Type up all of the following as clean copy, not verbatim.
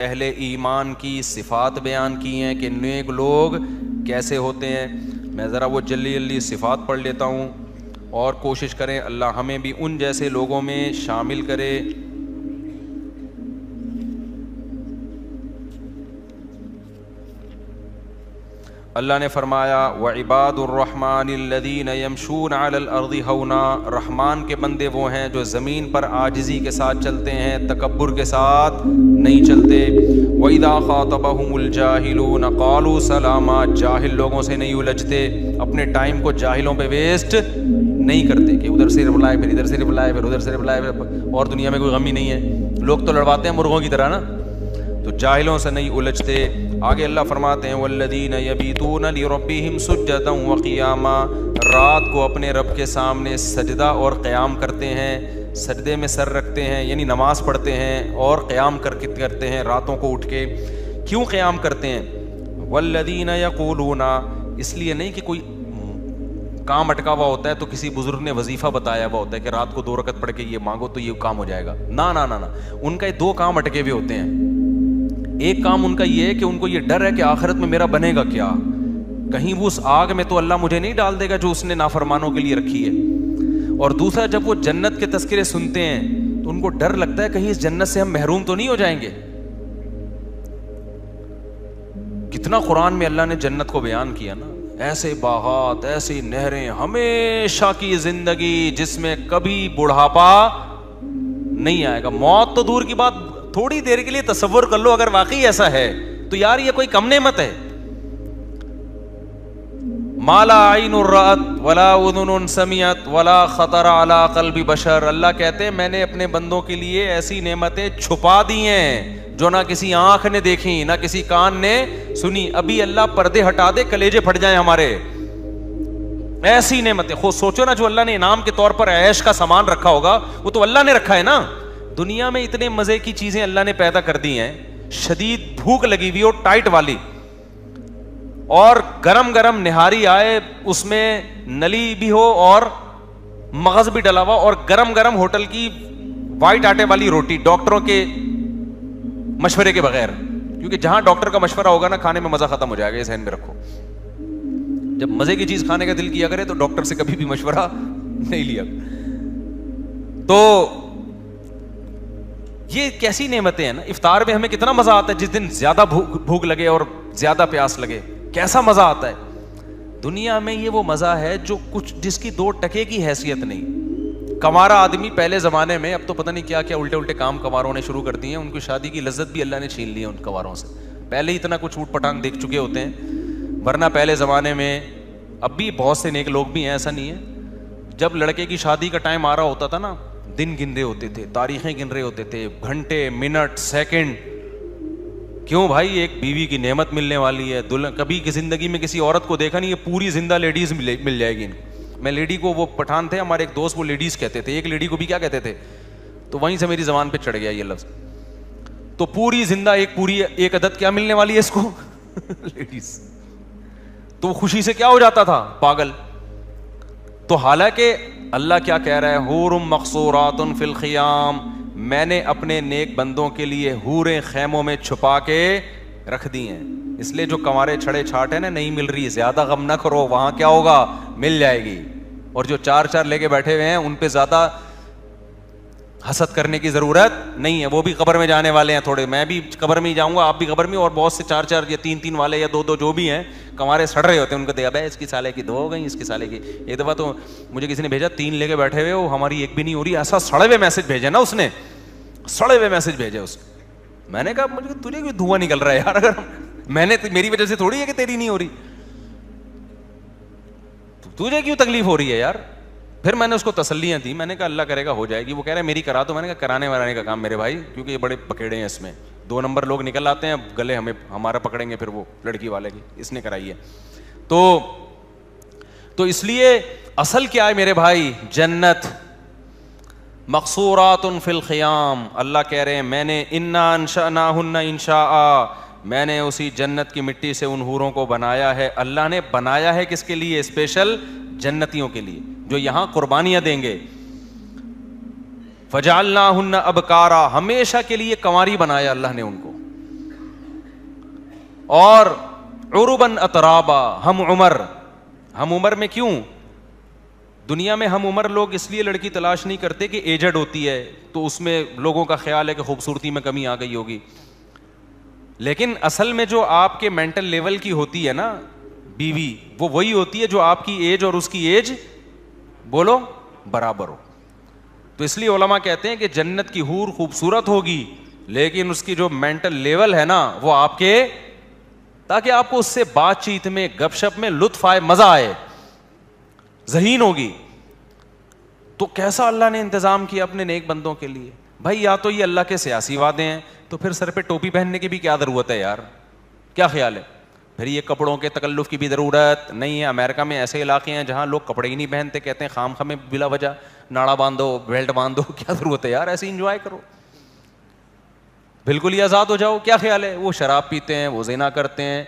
اہل ایمان کی صفات بیان کی ہیں کہ نیک لوگ کیسے ہوتے ہیں. میں ذرا وہ جلدی جلدی صفات پڑھ لیتا ہوں اور کوشش کریں اللہ ہمیں بھی ان جیسے لوگوں میں شامل کرے. اللہ نے فرمایا وَعِبَادُ الرَّحْمَنِ الَّذِينَ يَمْشُونَ عَلَى الْأَرْضِ هَوْنًا. رحمان کے بندے وہ ہیں جو زمین پر عاجزی کے ساتھ چلتے ہیں, تکبر کے ساتھ نہیں چلتے. وَإِذَا خَاطَبَهُمُ الْجَاهِلُونَ قَالُوا سَلَامًا. جاہل لوگوں سے نہیں الجھتے, اپنے ٹائم کو جاہلوں پہ ویسٹ نہیں کرتے کہ ادھر سے رپلائے پھر ادھر سے رپلائے پھر ادھر سے رپلائے, اور دنیا میں کوئی غم ہی نہیں ہے. لوگ تو لڑواتے ہیں مرغوں کی طرح نا, تو جاہلوں سے نہیں الجھتے. آگے اللہ فرماتے ہیں والذین یبیتون لربہم سجدا وقیاما. رات کو اپنے رب کے سامنے سجدہ اور قیام کرتے ہیں, سجدے میں سر رکھتے ہیں یعنی نماز پڑھتے ہیں اور قیام کرتے ہیں راتوں کو اٹھ کے. کیوں قیام کرتے ہیں؟ والذین یقولون, اس لیے نہیں کہ کوئی کام اٹکا ہوا ہوتا ہے تو کسی بزرگ نے وظیفہ بتایا ہوا ہوتا ہے کہ رات کو 2 رکعت پڑھ کے یہ مانگو تو یہ کام ہو جائے گا. نہ نہ نہ, ان کا 2 کام اٹکے ہوئے ہوتے ہیں. ایک کام ان کا یہ ہے کہ ان کو یہ ڈر ہے کہ آخرت میں میرا بنے گا کیا, کہیں وہ اس آگ میں تو اللہ مجھے نہیں ڈال دے گا جو اس نے نافرمانوں کے لیے رکھی ہے. اور دوسرا جب وہ جنت کے تذکرے سنتے ہیں تو ان کو ڈر لگتا ہے کہیں اس جنت سے ہم محروم تو نہیں ہو جائیں گے. کتنا قرآن میں اللہ نے جنت کو بیان کیا نا, ایسے باغات, ایسی نہریں, ہمیشہ کی زندگی جس میں کبھی بڑھاپا نہیں آئے گا. موت تو دور کی بات, تھوڑی دیر کے لیے تصور کر لو اگر واقعی ایسا ہے تو یار یہ کوئی کم نعمت ہے. ما لا عین رأت ولا اذن سمعت ولا خطر علی قلب بشر. اللہ کہتے ہیں میں نے اپنے بندوں کے لیے ایسی نعمتیں چھپا دی ہیں جو نہ کسی آنکھ نے دیکھی نہ کسی کان نے سنی. ابھی اللہ پردے ہٹا دے کلیجے پھٹ جائیں ہمارے, ایسی نعمتیں. خود سوچو نا جو اللہ نے انعام کے طور پر عیش کا سامان رکھا ہوگا وہ تو اللہ نے رکھا ہے نا. دنیا میں اتنے مزے کی چیزیں اللہ نے پیدا کر دی ہیں, شدید بھوک لگی ہوئی ہو ٹائٹ والی, اور گرم گرم نہاری آئے اس میں نلی بھی ہو اور مغز بھی ڈلا ہوا, اور گرم گرم ہوٹل کی وائٹ آٹے والی روٹی ڈاکٹروں کے مشورے کے بغیر, کیونکہ جہاں ڈاکٹر کا مشورہ ہوگا نا کھانے میں مزہ ختم ہو جائے گا, یہ ذہن میں رکھو. جب مزے کی چیز کھانے کا دل کیا کرے تو ڈاکٹر سے کبھی بھی مشورہ نہیں لیا. تو یہ کیسی نعمتیں ہیں نا. افطار میں ہمیں کتنا مزہ آتا ہے جس دن زیادہ بھوک لگے اور زیادہ پیاس لگے, کیسا مزہ آتا ہے. دنیا میں یہ وہ مزہ ہے جو کچھ جس کی 2 ٹکے کی حیثیت نہیں. کنوارا آدمی پہلے زمانے میں, اب تو پتہ نہیں کیا کیا الٹے الٹے کام کنواروں نے شروع کر دیے ہیں, ان کی شادی کی لذت بھی اللہ نے چھین لی ہے ان کنواروں سے. پہلے ہی اتنا کچھ اوٹ پٹانگ دیکھ چکے ہوتے ہیں, ورنہ پہلے زمانے میں, اب بھی بہت سے نیک لوگ بھی ہیں ایسا نہیں ہے, جب لڑکے کی شادی کا ٹائم آ رہا ہوتا تھا نا, دن گن رہے ہوتے تھے, تاریخیں گن رہے ہوتے تھے, گھنٹے منٹ سیکنڈ. کیوں بھائی, ایک بیوی کی نعمت ملنے والی ہے. کبھی کی زندگی میں کسی عورت کو دیکھا نہیں, یہ پوری زندہ لیڈیز مل جائے گی. میں لیڈی کو, وہ پٹھان تھے ہمارے ایک دوست, وہ لیڈیز کہتے تھے, ایک لیڈی کو بھی کیا کہتے تھے, تو وہیں سے میری زبان پہ چڑھ گیا یہ لفظ. تو پوری زندہ ایک عدد کیا ملنے والی ہے اس کو, لیڈیز. تو خوشی سے کیا ہو جاتا تھا, پاگل. تو حالانکہ اللہ کیا کہہ رہا ہے, حور مقصورات فی الخیام, میں نے اپنے نیک بندوں کے لیے حوریں خیموں میں چھپا کے رکھ دی ہیں. اس لیے جو کنوارے چھڑے چھاٹ ہیں نا, نہیں مل رہی, زیادہ غم نہ کرو, وہاں کیا ہوگا, مل جائے گی. اور جو 4 لے کے بیٹھے ہوئے ہیں ان پہ زیادہ حسد کرنے کی ضرورت نہیں ہے, وہ بھی قبر میں جانے والے ہیں تھوڑے. میں بھی قبر میں ہی جاؤں گا, آپ بھی قبر میں, اور بہت سے 4 یا 3 والے یا 2 جو بھی ہیں کنوارے سڑ رہے ہوتے ہیں, ان کو دیکھا بھائی اس کی سالے کی 2 ہو گئی, اس کی سالے کی. ایک دفعہ تو مجھے کسی نے بھیجا 3 لے کے بیٹھے ہوئے, وہ ہماری ایک بھی نہیں ہو رہی, ایسا سڑے ہوئے میسج بھیجا نا اس نے, سڑے ہوئے میسج بھیجے اس. میں نے کہا مجھے تجھے کوئی دھواں نکل رہا ہے یار, اگر میں نے, میری وجہ سے تھوڑی ہے کہ تیری نہیں ہو رہی, تجھے کیوں تکلیف ہو رہی ہے یار. پھر میں نے اس کو تسلیاں دی, میں نے کہا اللہ کرے گا ہو جائے گی. وہ کہہ رہے میری کرا دو. میں نے کہا کرانے ورانے کا کام میرے بھائی, کیونکہ یہ بڑے پکیڑے ہیں اس میں, 2 نمبر لوگ نکل آتے ہیں, گلے ہمارا پکڑیں گے پھر وہ لڑکی والے کی, اس نے کرائی ہے. تو اس لیے اصل کیا ہے میرے بھائی, جنت. مقصورات فی الخیام, اللہ کہہ رہے ہیں میں نے انا انشأناہن انشاء, میں نے اسی جنت کی مٹی سے ان حوروں کو بنایا ہے. اللہ نے بنایا ہے کس کے لیے, اسپیشل جنتیوں کے لیے جو یہاں قربانیاں دیں گے. فجعلناہن ابکارا, ہمیشہ کے لیے کنواری بنایا اللہ نے ان کو. اور عربن اترابا، ہم عمر میں کیوں؟ دنیا میں ہم عمر لوگ اس لیے لڑکی تلاش نہیں کرتے کہ ایجڈ ہوتی ہے تو اس میں لوگوں کا خیال ہے کہ خوبصورتی میں کمی آ گئی ہوگی، لیکن اصل میں جو آپ کے مینٹل لیول کی ہوتی ہے نا بیوی، وہ وہی ہوتی ہے جو آپ کی ایج اور اس کی ایج بولو برابر ہو. تو اس لیے علماء کہتے ہیں کہ جنت کی حور خوبصورت ہوگی لیکن اس کی جو مینٹل لیول ہے نا وہ آپ کے، تاکہ آپ کو اس سے بات چیت میں، گپ شپ میں لطف آئے، مزہ آئے، ذہین ہوگی. تو کیسا اللہ نے انتظام کیا اپنے نیک بندوں کے لیے. بھائی یا تو یہ اللہ کے سیاسی وعدے ہیں، تو پھر سر پہ ٹوپی پہننے کی بھی کیا ضرورت ہے یار، کیا خیال ہے؟ پھر یہ کپڑوں کے تکلف کی بھی ضرورت نہیں ہے. امریکہ میں ایسے علاقے ہیں جہاں لوگ کپڑے ہی نہیں پہنتے، کہتے ہیں خام خامے بلا وجہ ناڑا باندھو، بیلٹ باندھو، کیا ضرورت ہے یار، ایسے انجوائے کرو، بالکل ہی آزاد ہو جاؤ. کیا خیال ہے؟ وہ شراب پیتے ہیں، وہ زنا کرتے ہیں،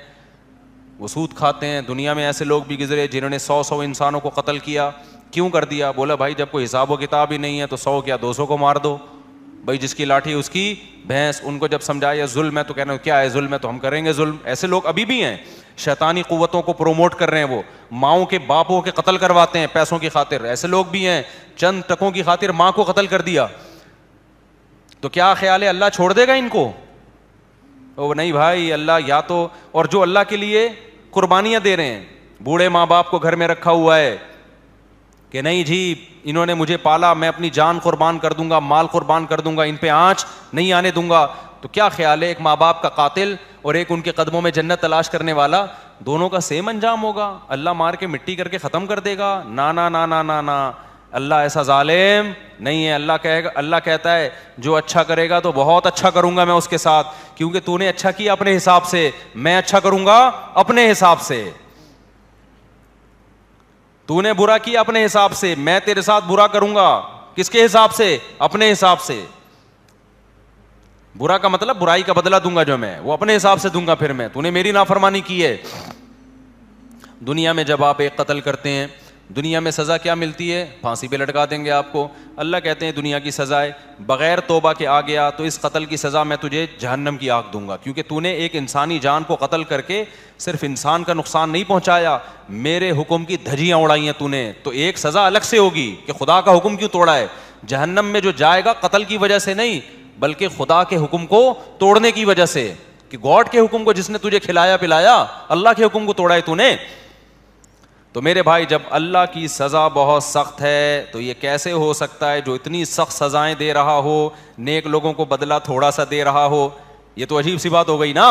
وہ سود کھاتے ہیں. دنیا میں ایسے لوگ بھی گزرے جنہوں نے 100 انسانوں کو قتل کیا. کیوں کر دیا؟ بولا بھائی جب کوئی حساب و کتاب ہی نہیں ہے تو 100 کیا 200 کو مار دو. بھائی جس کی لاٹھی اس کی بھینس. ان کو جب سمجھایا ظلم ہے تو کہنا کیا ہے ظلم ہے تو ہم کریں گے ظلم. ایسے لوگ ابھی بھی ہیں، شیطانی قوتوں کو پروموٹ کر رہے ہیں، وہ ماؤں کے باپوں کے قتل کرواتے ہیں پیسوں کی خاطر. ایسے لوگ بھی ہیں، چند ٹکوں کی خاطر ماں کو قتل کر دیا. تو کیا خیال ہے اللہ چھوڑ دے گا ان کو؟ او نہیں بھائی، اللہ یا تو، اور جو اللہ کے لیے قربانیاں دے رہے ہیں، بوڑھے ماں باپ کو گھر میں رکھا ہوا ہے کہ نہیں جی انہوں نے مجھے پالا، میں اپنی جان قربان کر دوں گا، مال قربان کر دوں گا، ان پہ آنچ نہیں آنے دوں گا. تو کیا خیال ہے ایک ماں باپ کا قاتل اور ایک ان کے قدموں میں جنت تلاش کرنے والا، دونوں کا سیم انجام ہوگا؟ اللہ مار کے مٹی کر کے ختم کر دے گا؟ نا نا نا نا نا نا، اللہ ایسا ظالم نہیں ہے. اللہ کہے گا، اللہ کہتا ہے جو اچھا کرے گا تو بہت اچھا کروں گا میں اس کے ساتھ، کیونکہ تو نے اچھا کیا اپنے حساب سے، میں اچھا کروں گا اپنے حساب سے. تو نے برا کیا اپنے حساب سے، میں تیرے ساتھ برا کروں گا. کس کے حساب سے؟ اپنے حساب سے. برا کا مطلب برائی کا بدلہ دوں گا جو میں، وہ اپنے حساب سے دوں گا. پھر میں، تو نے میری نافرمانی کی ہے. دنیا میں جب آپ ایک قتل کرتے ہیں، دنیا میں سزا کیا ملتی ہے؟ پھانسی پہ لٹکا دیں گے آپ کو. اللہ کہتے ہیں دنیا کی سزائے بغیر توبہ کے آ گیا تو اس قتل کی سزا میں تجھے جہنم کی آگ دوں گا، کیونکہ تو نے ایک انسانی جان کو قتل کر کے صرف انسان کا نقصان نہیں پہنچایا، میرے حکم کی دھجیاں اڑائی ہیں تو نے. تو ایک سزا الگ سے ہوگی کہ خدا کا حکم کیوں توڑا ہے. جہنم میں جو جائے گا قتل کی وجہ سے نہیں بلکہ خدا کے حکم کو توڑنے کی وجہ سے، کہ گاڈ کے حکم کو جس نے تجھے کھلایا پلایا، اللہ کے حکم کو توڑا ہے تو نے. تو میرے بھائی جب اللہ کی سزا بہت سخت ہے تو یہ کیسے ہو سکتا ہے جو اتنی سخت سزائیں دے رہا ہو نیک لوگوں کو بدلہ تھوڑا سا دے رہا ہو؟ یہ تو عجیب سی بات ہو گئی نا.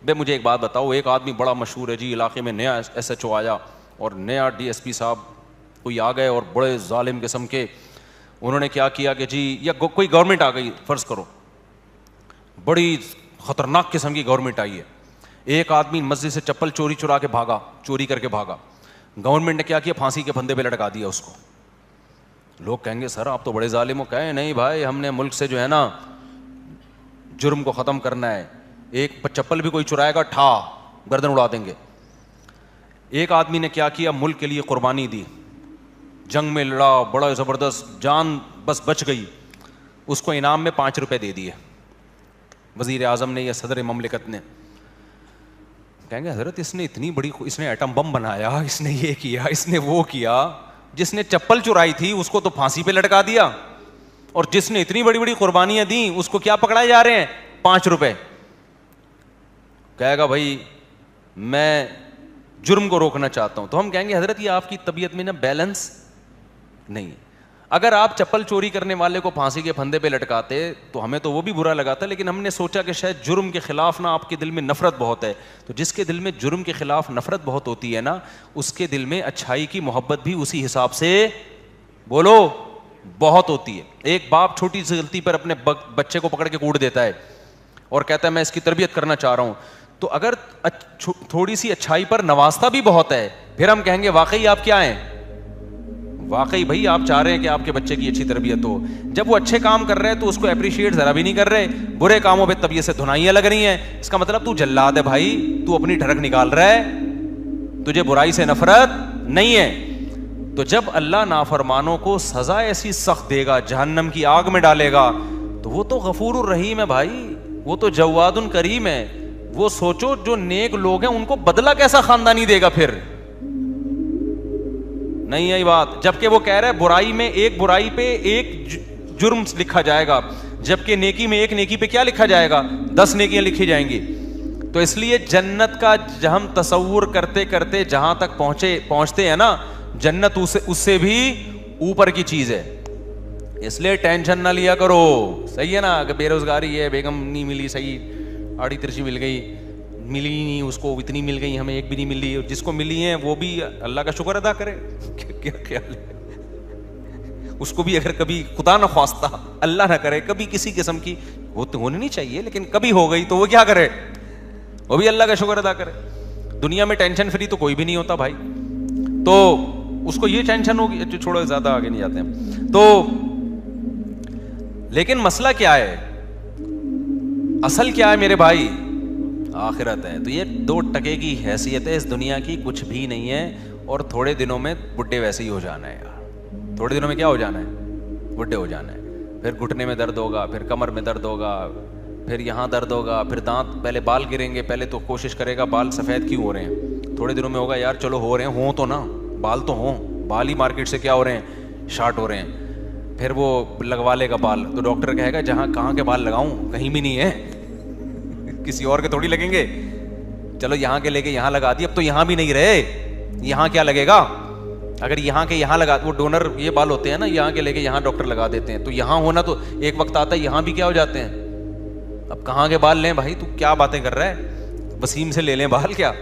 بھائی مجھے ایک بات بتاؤ، ایک آدمی بڑا مشہور ہے جی علاقے میں، نیا ایس ایچ او آیا اور نیا ڈی ایس پی صاحب کوئی آ گئے اور بڑے ظالم قسم کے انہوں نے کیا کیا کہ جی، یا کوئی گورنمنٹ آ گئی، فرض کرو بڑی خطرناک قسم کی گورنمنٹ آئی ہے، ایک آدمی مسجد سے چپل چوری کر کے بھاگا. گورنمنٹ نے کیا کیا؟ پھانسی کے پھندے پہ لٹکا دیا اس کو. لوگ کہیں گے سر آپ تو بڑے ظالم ہو. کہیں نہیں بھائی، ہم نے ملک سے جو ہے نا جرم کو ختم کرنا ہے. ایک چپل بھی کوئی چرائے گا ٹھا گردن اڑا دیں گے. ایک آدمی نے کیا کیا؟ ملک کے لیے قربانی دی، جنگ میں لڑا، بڑا زبردست، جان بس بچ گئی. اس کو انعام میں 5 روپے دے دیے وزیر اعظم نے یا صدر مملکت نے. کہیں گے حضرت اس نے اتنی بڑی، اس نے ایٹم بم بنایا، اس نے یہ کیا، اس نے وہ کیا. جس نے چپل چرائی تھی اس کو تو پھانسی پہ لٹکا دیا، اور جس نے اتنی بڑی بڑی قربانیاں دیں اس کو کیا پکڑائے جا رہے ہیں؟ 5 روپے. کہے گا بھائی میں جرم کو روکنا چاہتا ہوں. تو ہم کہیں گے حضرت یہ آپ کی طبیعت میں نا بیلنس نہیں ہے. اگر آپ چپل چوری کرنے والے کو پھانسی کے پھندے پہ لٹکاتے تو ہمیں تو وہ بھی برا لگا تھا، لیکن ہم نے سوچا کہ شاید جرم کے خلاف نا آپ کے دل میں نفرت بہت ہے. تو جس کے دل میں جرم کے خلاف نفرت بہت ہوتی ہے نا، اس کے دل میں اچھائی کی محبت بھی اسی حساب سے بولو بہت ہوتی ہے. ایک باپ چھوٹی سی غلطی پر اپنے بچے کو پکڑ کے کوڑ دیتا ہے اور کہتا ہے میں اس کی تربیت کرنا چاہ رہا ہوں. تو اگر تھوڑی سی اچھائی پر نوازتا بھی بہت ہے، پھر ہم کہیں گے واقعی آپ کیا ہیں، واقعی بھائی آپ چاہ رہے ہیں کہ آپ کے بچے کی اچھی تربیت ہو. جب وہ اچھے کام کر رہے ہیں تو اس کو اپریشیٹ ذرا بھی نہیں کر رہے، برے کاموں پہ طبیعت سے دھنائیاں لگ رہی ہیں. اس کا مطلب تو جلاد ہے بھائی، تو اپنی ڈھڑک نکال رہا ہے، تجھے برائی سے نفرت نہیں ہے. تو جب اللہ نافرمانوں کو سزا ایسی سخت دے گا، جہنم کی آگ میں ڈالے گا، تو وہ تو غفور الرحیم ہے بھائی، وہ تو جواد کریم ہے. وہ سوچو جو نیک لوگ ہیں ان کو بدلہ کیسا خاندانی دے گا پھر. نہیں ہے بات. جبکہ وہ کہہ رہا ہے برائی میں ایک برائی پہ ایک جرم لکھا جائے گا, جبکہ نیکی میں ایک نیکی پہ کیا لکھا جائے گا, 10 نیکیاں لکھی جائیں گی. تو اس لیے جنت کا ہم تصور کرتے کرتے جہاں تک پہنچتے ہیں نا, جنت اس سے بھی اوپر کی چیز ہے. اس لیے ٹینشن نہ لیا کرو. صحیح ہے نا, کہ بے روزگاری ہے, بیگم نہیں ملی, صحیح آڑی ترچی مل گئی, ملی نہیں اس کو, اتنی مل گئی, ہمیں ایک بھی نہیں ملی. جس کو ملی ہیں وہ بھی اللہ کا شکر ادا کرے. کیا خیال ہے, اس کو بھی اگر کبھی خدا نہ خواستہ اللہ نہ کرے کبھی کسی قسم کی ہونی نہیں چاہیے, لیکن کبھی ہو گئی تو وہ کیا کرے, وہ بھی اللہ کا شکر ادا کرے. دنیا میں ٹینشن فری تو کوئی بھی نہیں ہوتا بھائی. تو اس کو یہ ٹینشن ہوگی, چھوڑو زیادہ آگے نہیں جاتے ہیں. تو لیکن مسئلہ کیا ہے, اصل کیا ہے میرے بھائی, آخرت ہے. تو یہ 2 ٹکے کی حیثیت ہے اس دنیا کی, کچھ بھی نہیں ہے. اور تھوڑے دنوں میں بڈھے ویسے ہی ہو جانا ہے یار. تھوڑے دنوں میں کیا ہو جانا ہے, بڈھے ہو جانا ہے. پھر گھٹنے میں درد ہوگا, پھر کمر میں درد ہوگا, پھر یہاں درد ہوگا, پھر دانت, پہلے بال گریں گے. پہلے تو کوشش کرے گا بال سفید کیوں ہو رہے ہیں, تھوڑے دنوں میں ہوگا یار چلو ہو رہے ہیں, ہوں تو نا, بال تو ہوں, بال ہی مارکیٹ سے کیا ہو رہے ہیں, شارٹ ہو رہے ہیں. پھر وہ لگوا لے گا بال, تو ڈاکٹر کہے گا جہاں کہاں کے بال لگاؤں, کہیں بھی نہیں ہے, کسی اور کے تھوڑی لگیں گے. چلو یہاں کے لے کے یہاں لگا دی, اب تو یہاں بھی نہیں رہے, یہاں کیا لگے گا. اگر یہاں کے یہاں لگا, وہ ڈونر یہ بال ہوتے ہیں نا, یہاں کے لے کے یہاں ڈاکٹر لگا دیتے ہیں. تو یہاں ہونا تو ایک وقت آتا ہے یہاں بھی کیا ہو جاتے ہیں. اب کہاں کے بال لیں بھائی, تو کیا باتیں کر رہا ہے, وسیم سے لے لیں بال, کیا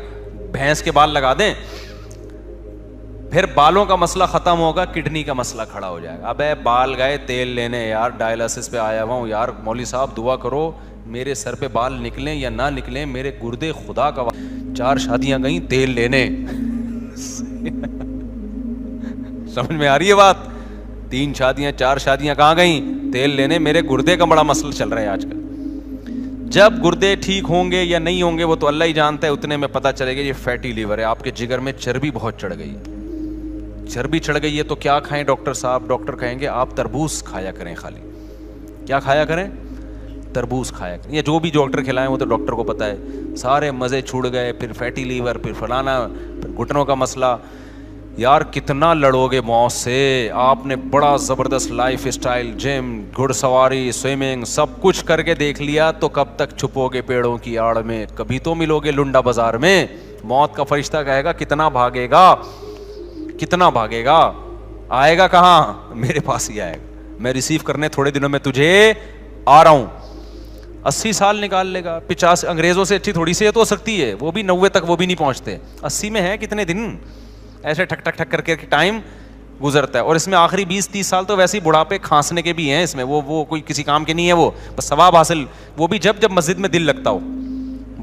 بھینس کے بال لگا دیں. پھر بالوں کا مسئلہ ختم ہوگا, کڈنی کا مسئلہ کھڑا ہو جائے گا. ابے بال گئے تیل لینے یار, ڈائلسس پہ آیا ہوا ہوں یار, مولوی صاحب دعا کرو میرے سر پہ بال نکلیں یا نہ نکلیں, میرے گردے خدا کا 4 شادیاں گئیں تیل لینے. سمجھ میں آ رہی ہے بات, 3 شادیاں 4 شادیاں کہاں گئیں, تیل لینے. میرے گردے کا بڑا مسئلہ چل رہا ہے آج کل. جب گردے ٹھیک ہوں گے یا نہیں ہوں گے وہ تو اللہ ہی جانتا ہے, اتنے میں پتہ چلے گا یہ فیٹی لیور ہے, آپ کے جگر میں چربی بہت چڑھ گئی ہے. چربی چڑھ گئی ہے تو کیا کھائیں ڈاکٹر صاحب, ڈاکٹر کہیں گے آپ تربوز کھایا کریں. خالی کیا کھایا کریں, تربوز کھایا کریں. یہ جو بھی ڈاکٹر کھلائیں وہ تو ڈاکٹر کو پتہ ہے. سارے مزے چھوڑ گئے, پھر فیٹی لیور, پھر فلانا, پھر گھٹنوں کا مسئلہ. یار کتنا لڑو گے موت سے, آپ نے بڑا زبردست لائف اسٹائل, جم, گھڑ سواری, سوئمنگ, سب کچھ کر کے دیکھ لیا, تو کب تک چھپو گے پیڑوں کی آڑ میں, کبھی تو ملو گے لنڈا بازار میں. موت کا فرشتہ کہے گا کتنا بھاگے گا, کتنا بھاگے گا, آئے گا کہاں, میرے پاس ہی آئے گا, میں ریسیو کرنے تھوڑے دنوں میں تجھے آ رہا ہوں. 80 سال نکال لے گا, 50. انگریزوں سے اچھی تھوڑی صحت ہو سکتی ہے, وہ بھی 90 تک وہ بھی نہیں پہنچتے, 80 میں ہے کتنے دن, ایسے ٹھک ٹھک ٹھک کر کے ٹائم گزرتا ہے. اور اس میں آخری 20-30 سال تو ویسے ہی بڑھاپے کھانسنے کے بھی ہیں اس میں, وہ کوئی کسی کام کے نہیں ہے, وہ بس ثواب حاصل, وہ بھی جب مسجد میں دل لگتا ہو,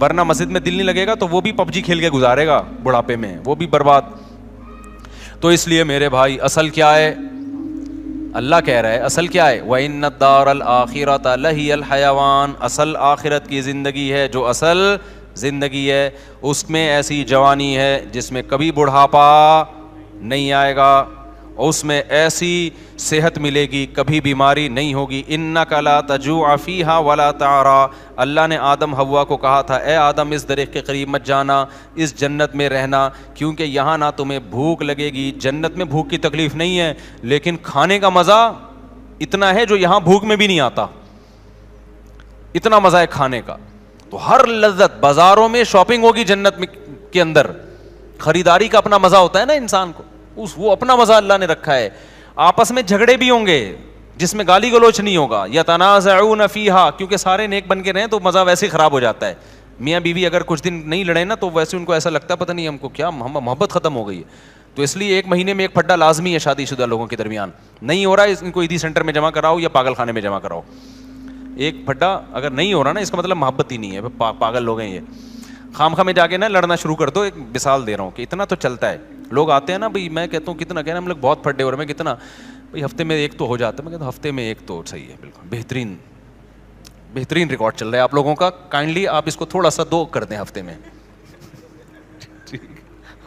ورنہ مسجد میں دل نہیں لگے گا تو وہ بھی PUBG کھیل کے گزارے گا بڑھاپے میں, وہ بھی برباد. تو اس لیے میرے بھائی اصل کیا ہے, اللہ کہہ رہا ہے اصل کیا ہے, وَإِنَّ الدَّارَ الْآخِرَةَ لَهِيَ الْحَيَوَانُ, اصل آخرت کی زندگی ہے, جو اصل زندگی ہے اس میں ایسی جوانی ہے جس میں کبھی بڑھاپا نہیں آئے گا, اور اس میں ایسی صحت ملے گی کبھی بیماری نہیں ہوگی. اِنَّكَ لَا تَجُوعَ فِيهَا وَلَا تَعْرَىٰ, اللہ نے آدم حوا کو کہا تھا اے آدم اس درخت کے قریب مت جانا, اس جنت میں رہنا, کیونکہ یہاں نہ تمہیں بھوک لگے گی. جنت میں بھوک کی تکلیف نہیں ہے, لیکن کھانے کا مزہ اتنا ہے جو یہاں بھوک میں بھی نہیں آتا, اتنا مزہ ہے کھانے کا. تو ہر لذت, بازاروں میں شاپنگ ہوگی جنت میں کے اندر, خریداری کا اپنا مزہ ہوتا ہے نا انسان کو, وہ اپنا مزہ اللہ نے رکھا ہے. آپس میں جھگڑے بھی ہوں گے جس میں گالی گلوچ نہیں ہوگا, یتنازعون فیہا, کیونکہ سارے نیک بن کے رہیں تو مزہ ویسے ہی خراب ہو جاتا ہے. میاں بیوی اگر کچھ دن نہیں لڑے نا تو ویسے ان کو ایسا لگتا ہے پتہ نہیں ہم کو کیا محبت ختم ہو گئی ہے. تو اس لیے 1 مہینے میں 1 پھڈا لازمی ہے شادی شدہ لوگوں کے درمیان. نہیں ہو رہا ہے ان کو عیدی سینٹر میں جمع کراؤ یا پاگل خانے میں جمع کراؤ. 1 پھڈا اگر نہیں ہو رہا نا اس کا مطلب محبت ہی نہیں ہے, پاگل لوگ ہیں یہ. خامخواہ میں جا کے نا لڑنا شروع کر دو. ایک مثال دے رہا ہوں کہ اتنا تو چلتا ہے, لوگ آتے ہیں نا بھائی, میں کہتا ہوں کتنا کہنا, ہم لوگ بہت پھڈے ہو رہے ہیں, میں کتنا بھائی ہفتے میں 1 تو ہو جاتا ہے. میں کہتا ہوں ہفتے میں 1 تو صحیح ہے, بالکل بہترین ریکارڈ چل رہا ہے آپ لوگوں کا. کائنڈلی آپ اس کو تھوڑا سا 2 کر دیں ہفتے میں.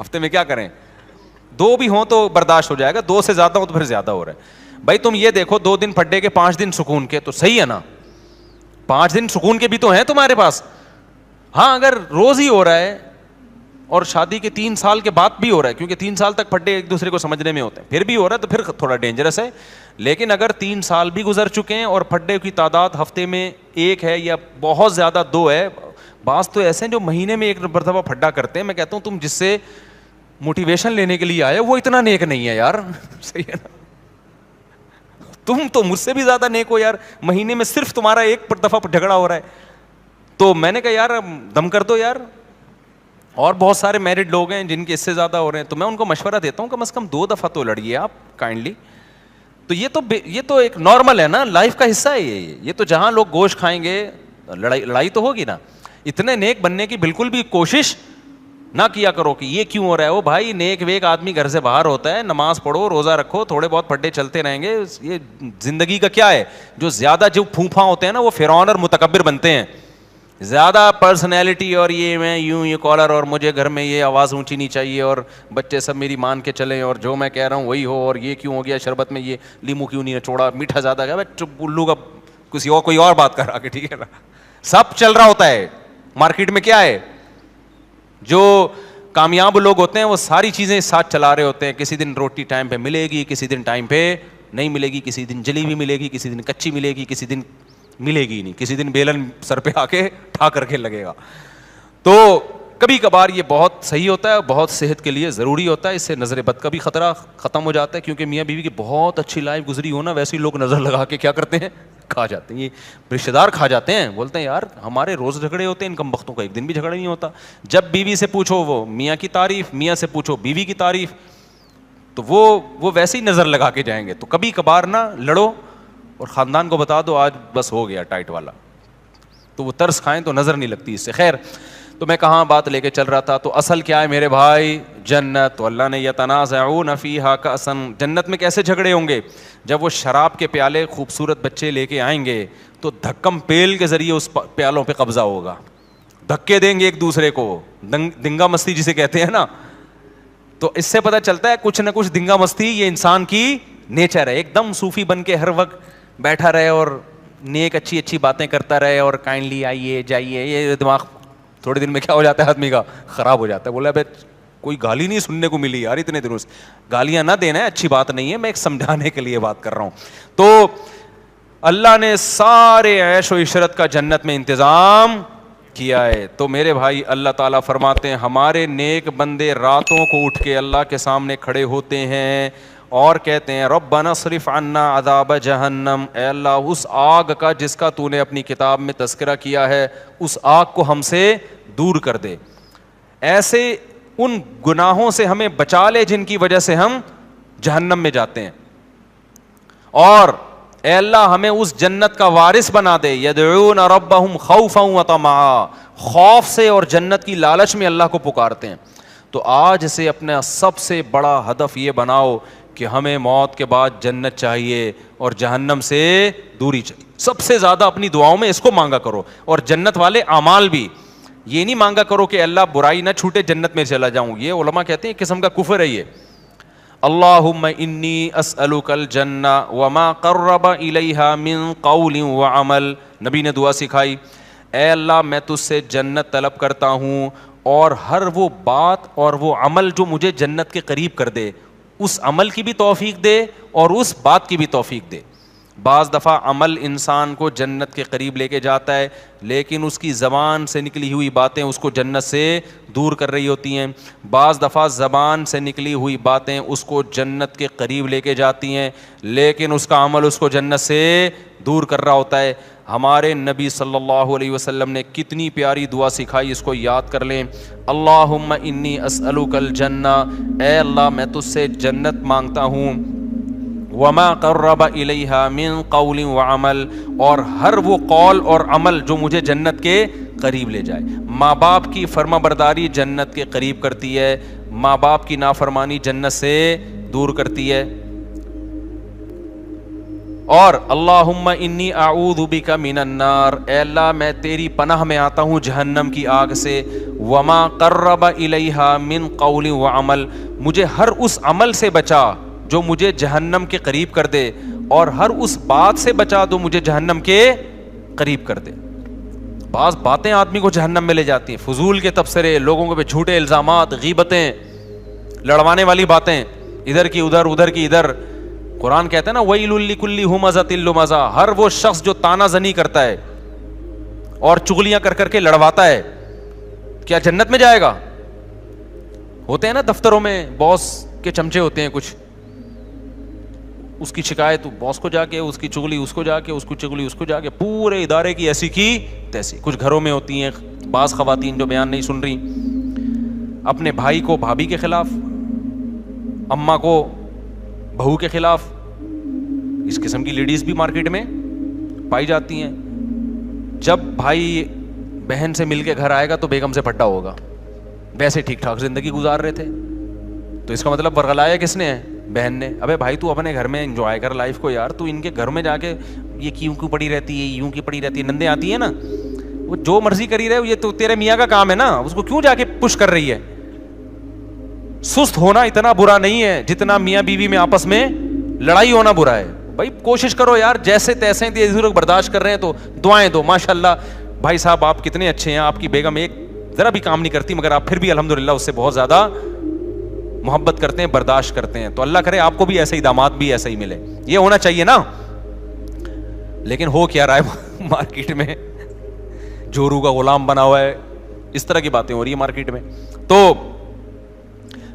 ہفتے میں کیا کریں, 2 بھی ہوں تو برداشت ہو جائے گا, 2 سے زیادہ ہو تو پھر زیادہ ہو رہا ہے. بھائی تم یہ دیکھو 2 دن پھڈے کے 5 دن سکون کے, تو صحیح ہے نا, 5 دن سکون کے بھی تو ہیں تمہارے پاس. ہاں اگر روز ہی ہو رہا ہے اور شادی کے 3 سال کے بعد بھی ہو رہا ہے, کیونکہ 3 سال تک پھڈے ایک دوسرے کو سمجھنے میں ہوتے ہیں, پھر بھی ہو رہا ہے تو پھر تھوڑا ڈینجرس ہے. لیکن اگر 3 سال بھی گزر چکے ہیں اور پھڈے کی تعداد ہفتے میں 1 ہے یا بہت زیادہ 2 ہے, بعض تو ایسے ہیں جو مہینے میں 1 مرتبہ پھڈا کرتے ہیں, میں کہتا ہوں تم جس سے موٹیویشن لینے کے لیے آئے وہ اتنا نیک نہیں ہے یار. صحیح ہے نا, تم تو مجھ سے بھی زیادہ نیک ہو یار, مہینے میں صرف تمہارا 1 دفعہ جھگڑا ہو رہا ہے. تو میں نے کہا یار دم کر دو یار, اور بہت سارے میرڈ لوگ ہیں جن کے اس سے زیادہ ہو رہے ہیں, تو میں ان کو مشورہ دیتا ہوں کم از کم 2 دفعہ تو لڑیے آپ کائنڈلی. تو یہ تو ایک نارمل ہے نا, لائف کا حصہ ہے یہ تو جہاں لوگ گوشت کھائیں گے لڑائی تو ہوگی نا. اتنے نیک بننے کی بالکل بھی کوشش نہ کیا کرو کہ یہ کیوں ہو رہا ہے. وہ بھائی نیک ویک آدمی گھر سے باہر ہوتا ہے, نماز پڑھو, روزہ رکھو, تھوڑے بہت پھڈے چلتے رہیں گے. یہ زندگی کا کیا ہے, جو زیادہ جو پھوپھا ہوتے ہیں نا وہ فرعون اور متکبر بنتے ہیں. زیادہ پرسنالٹی اور یہ میں یوں یہ کالر اور مجھے گھر میں یہ آواز اونچی نہیں چاہیے اور بچے سب میری مان کے چلیں اور جو میں کہہ رہا ہوں وہی ہو, اور یہ کیوں ہو گیا شربت میں یہ لیمو کیوں نہیں چھوڑا, میٹھا زیادہ گیا, چپ الو کا کسی اور کوئی اور بات کر آ کے, ٹھیک ہے نا. سب چل رہا ہوتا ہے مارکیٹ میں. کیا ہے, جو کامیاب لوگ ہوتے ہیں وہ ساری چیزیں ساتھ چلا رہے ہوتے ہیں. کسی دن روٹی ٹائم پہ ملے گی, کسی دن ٹائم پہ نہیں ملے گی, کسی دن جلی ہوئی ملے گی, کسی دن کچی ملے گی, کسی دن ملے گی نہیں, کسی دن بیلن سر پہ آ کے ٹھا کر کے لگے گا. تو کبھی کبھار یہ بہت صحیح ہوتا ہے, بہت صحت کے لیے ضروری ہوتا ہے. اس سے نظر بد کا بھی خطرہ ختم ہو جاتا ہے, کیونکہ میاں بیوی کی بہت اچھی لائف گزری ہو نا, ویسے ہی لوگ نظر لگا کے کیا کرتے ہیں, کھا جاتے ہیں. یہ رشتے دار کھا جاتے ہیں, بولتے ہیں یار ہمارے روز جھگڑے ہوتے ہیں, ان کم بختوں کا ایک دن بھی جھگڑا نہیں ہوتا. جب بیوی سے پوچھو وہ میاں کی تعریف, میاں سے پوچھو بیوی کی تعریف, تو وہ ویسے ہی نظر لگا کے جائیں گے. تو کبھی کبھار نہ لڑو اور خاندان کو بتا دو آج بس ہو گیا ٹائٹ والا, تو وہ ترس کھائیں تو نظر نہیں لگتی اس سے. خیر, تو میں کہاں بات لے کے چل رہا تھا, تو اصل کیا ہے میرے بھائی, جنت. تو اللہ نے یتنازعون فیہا کأسا, جنت میں کیسے جھگڑے ہوں گے, جب وہ شراب کے پیالے خوبصورت بچے لے کے آئیں گے تو دھکم پیل کے ذریعے اس پیالوں پہ قبضہ ہوگا, دھکے دیں گے ایک دوسرے کو, دنگا مستی جسے کہتے ہیں نا. تو اس سے پتہ چلتا ہے کچھ نہ کچھ دنگا مستی یہ انسان کی نیچر ہے. ایک دم صوفی بن کے ہر وقت بیٹھا رہے اور نیک اچھی اچھی باتیں کرتا رہے اور کائنڈلی آئیے جائیے, یہ دماغ تھوڑے دن میں کیا ہو جاتا ہے آدمی کا, خراب ہو جاتا ہے. بولا بھائی کوئی گالی نہیں سننے کو ملی یار اتنے دنوں سے, گالیاں نہ دینا ہے, اچھی بات نہیں ہے, میں ایک سمجھانے کے لیے بات کر رہا ہوں. تو اللہ نے سارے عیش و عشرت کا جنت میں انتظام کیا ہے. تو میرے بھائی اللہ تعالیٰ فرماتے ہیں ہمارے نیک بندے راتوں کو اٹھ کے اللہ کے سامنے کھڑے ہوتے ہیں اور کہتے ہیں ربنا اصرف عنا عذاب جہنم, اے اللہ اس آگ کا جس کا تو نے اپنی کتاب میں تذکرہ کیا ہے اس آگ کو ہم سے دور کر دے, ایسے ان گناہوں سے ہمیں بچا لے جن کی وجہ سے ہم جہنم میں جاتے ہیں, اور اے اللہ ہمیں اس جنت کا وارث بنا دے. یدعون ربهم خوفا وطمعا, خوف سے اور جنت کی لالچ میں اللہ کو پکارتے ہیں. تو آج سے اپنا سب سے بڑا ہدف یہ بناؤ کہ ہمیں موت کے بعد جنت چاہیے اور جہنم سے دوری چاہیے. سب سے زیادہ اپنی دعاؤں میں اس کو مانگا کرو, اور جنت والے اعمال بھی. یہ نہیں مانگا کرو کہ اللہ برائی نہ چھوٹے جنت میں چلا جاؤں, یہ علماء کہتے ہیں ایک قسم کا کفر ہے یہ. اللہم انی اسألک الجنہ وما قرب الیہا من قول وعمل, نبی نے دعا سکھائی, اے اللہ میں تجھ سے جنت طلب کرتا ہوں اور ہر وہ بات اور وہ عمل جو مجھے جنت کے قریب کر دے, اس عمل کی بھی توفیق دے اور اس بات کی بھی توفیق دے. بعض دفعہ عمل انسان کو جنت کے قریب لے کے جاتا ہے, لیکن اس کی زبان سے نکلی ہوئی باتیں اس کو جنت سے دور کر رہی ہوتی ہیں. بعض دفعہ زبان سے نکلی ہوئی باتیں اس کو جنت کے قریب لے کے جاتی ہیں, لیکن اس کا عمل اس کو جنت سے دور کر رہا ہوتا ہے. ہمارے نبی صلی اللہ علیہ وسلم نے کتنی پیاری دعا سکھائی, اس کو یاد کر لیں. اللہم انی اسألک الجنہ, اے اللہ میں تجھ سے جنت مانگتا ہوں, وما قرب الیہا من قول وعمل, اور ہر وہ قول اور عمل جو مجھے جنت کے قریب لے جائے. ماں باپ کی فرما برداری جنت کے قریب کرتی ہے, ماں باپ کی نافرمانی جنت سے دور کرتی ہے. اور اللہم انی اعوذ بک من النار, اے اللہ میں تیری پناہ میں آتا ہوں جہنم کی آگ سے. وما قرب الیہا من قول وعمل, مجھے ہر اس عمل سے بچا جو مجھے جہنم کے قریب کر دے, اور ہر اس بات سے بچا دو مجھے جہنم کے قریب کر دے. بعض باتیں آدمی کو جہنم میں لے جاتی ہیں, فضول کے تبصرے, لوگوں کے جھوٹے الزامات, غیبتیں, لڑوانے والی باتیں, ادھر کی ادھر ادھر کی ادھر. قرآن کہتا ہے نا ویل لکل ہمزۃ لمزہ, ہر وہ شخص جو تانا زنی کرتا ہے اور چغلیاں کر کر کے لڑواتا ہے, کیا جنت میں جائے گا؟ ہوتے ہیں نا دفتروں میں باس کے چمچے ہوتے ہیں کچھ, اس کی شکایت باس کو جا کے, اس کی چغلی اس کو جا کے, اس کی چغلی اس کو جا کے, پورے ادارے کی ایسی کی تیسی. کچھ گھروں میں ہوتی ہیں بعض خواتین جو بیان نہیں سن رہی, اپنے بھائی کو بھابھی کے خلاف, اماں کو بہو کے خلاف. اس قسم کی لیڈیز بھی مارکیٹ میں پائی جاتی ہیں. جب بھائی بہن سے مل کے گھر آئے گا تو بیگم سے پھٹا ہوگا, ویسے ٹھیک ٹھاک زندگی گزار رہے تھے, تو اس کا مطلب ورغلایا کس نے ہے؟ بہن نے. ابے بھائی تو اپنے گھر میں انجوائے کر لائف کو یار, تو ان کے گھر میں جا کے یہ کیوں پڑی رہتی ہے, یوں کی پڑی رہتی ہے, نندیں آتی ہیں نا, وہ جو مرضی کری رہے, یہ تو تیرے میاں کا کام ہے نا, اس کو کیوں جا کے پش کر رہی ہے؟ سست ہونا اتنا برا نہیں ہے جتنا میاں بیوی میں آپس میں لڑائی ہونا برا ہے. بھائی کوشش کرو یار, جیسے تیسے لوگ برداشت کر رہے ہیں تو دعائیں دو, ماشاءاللہ بھائی صاحب آپ کتنے اچھے ہیں, آپ کی بیگم ایک ذرا بھی کام نہیں کرتی, مگر آپ پھر بھی الحمدللہ اس سے بہت زیادہ محبت کرتے ہیں, برداشت کرتے ہیں. تو اللہ کرے آپ کو بھی ایسے ہی داماد بھی ایسا ہی ملے, یہ ہونا چاہیے نا. لیکن ہو کیا رہا ہے مارکیٹ میں, جورو کا غلام بنا ہوا ہے, اس طرح کی باتیں ہو رہی ہیں مارکیٹ میں. تو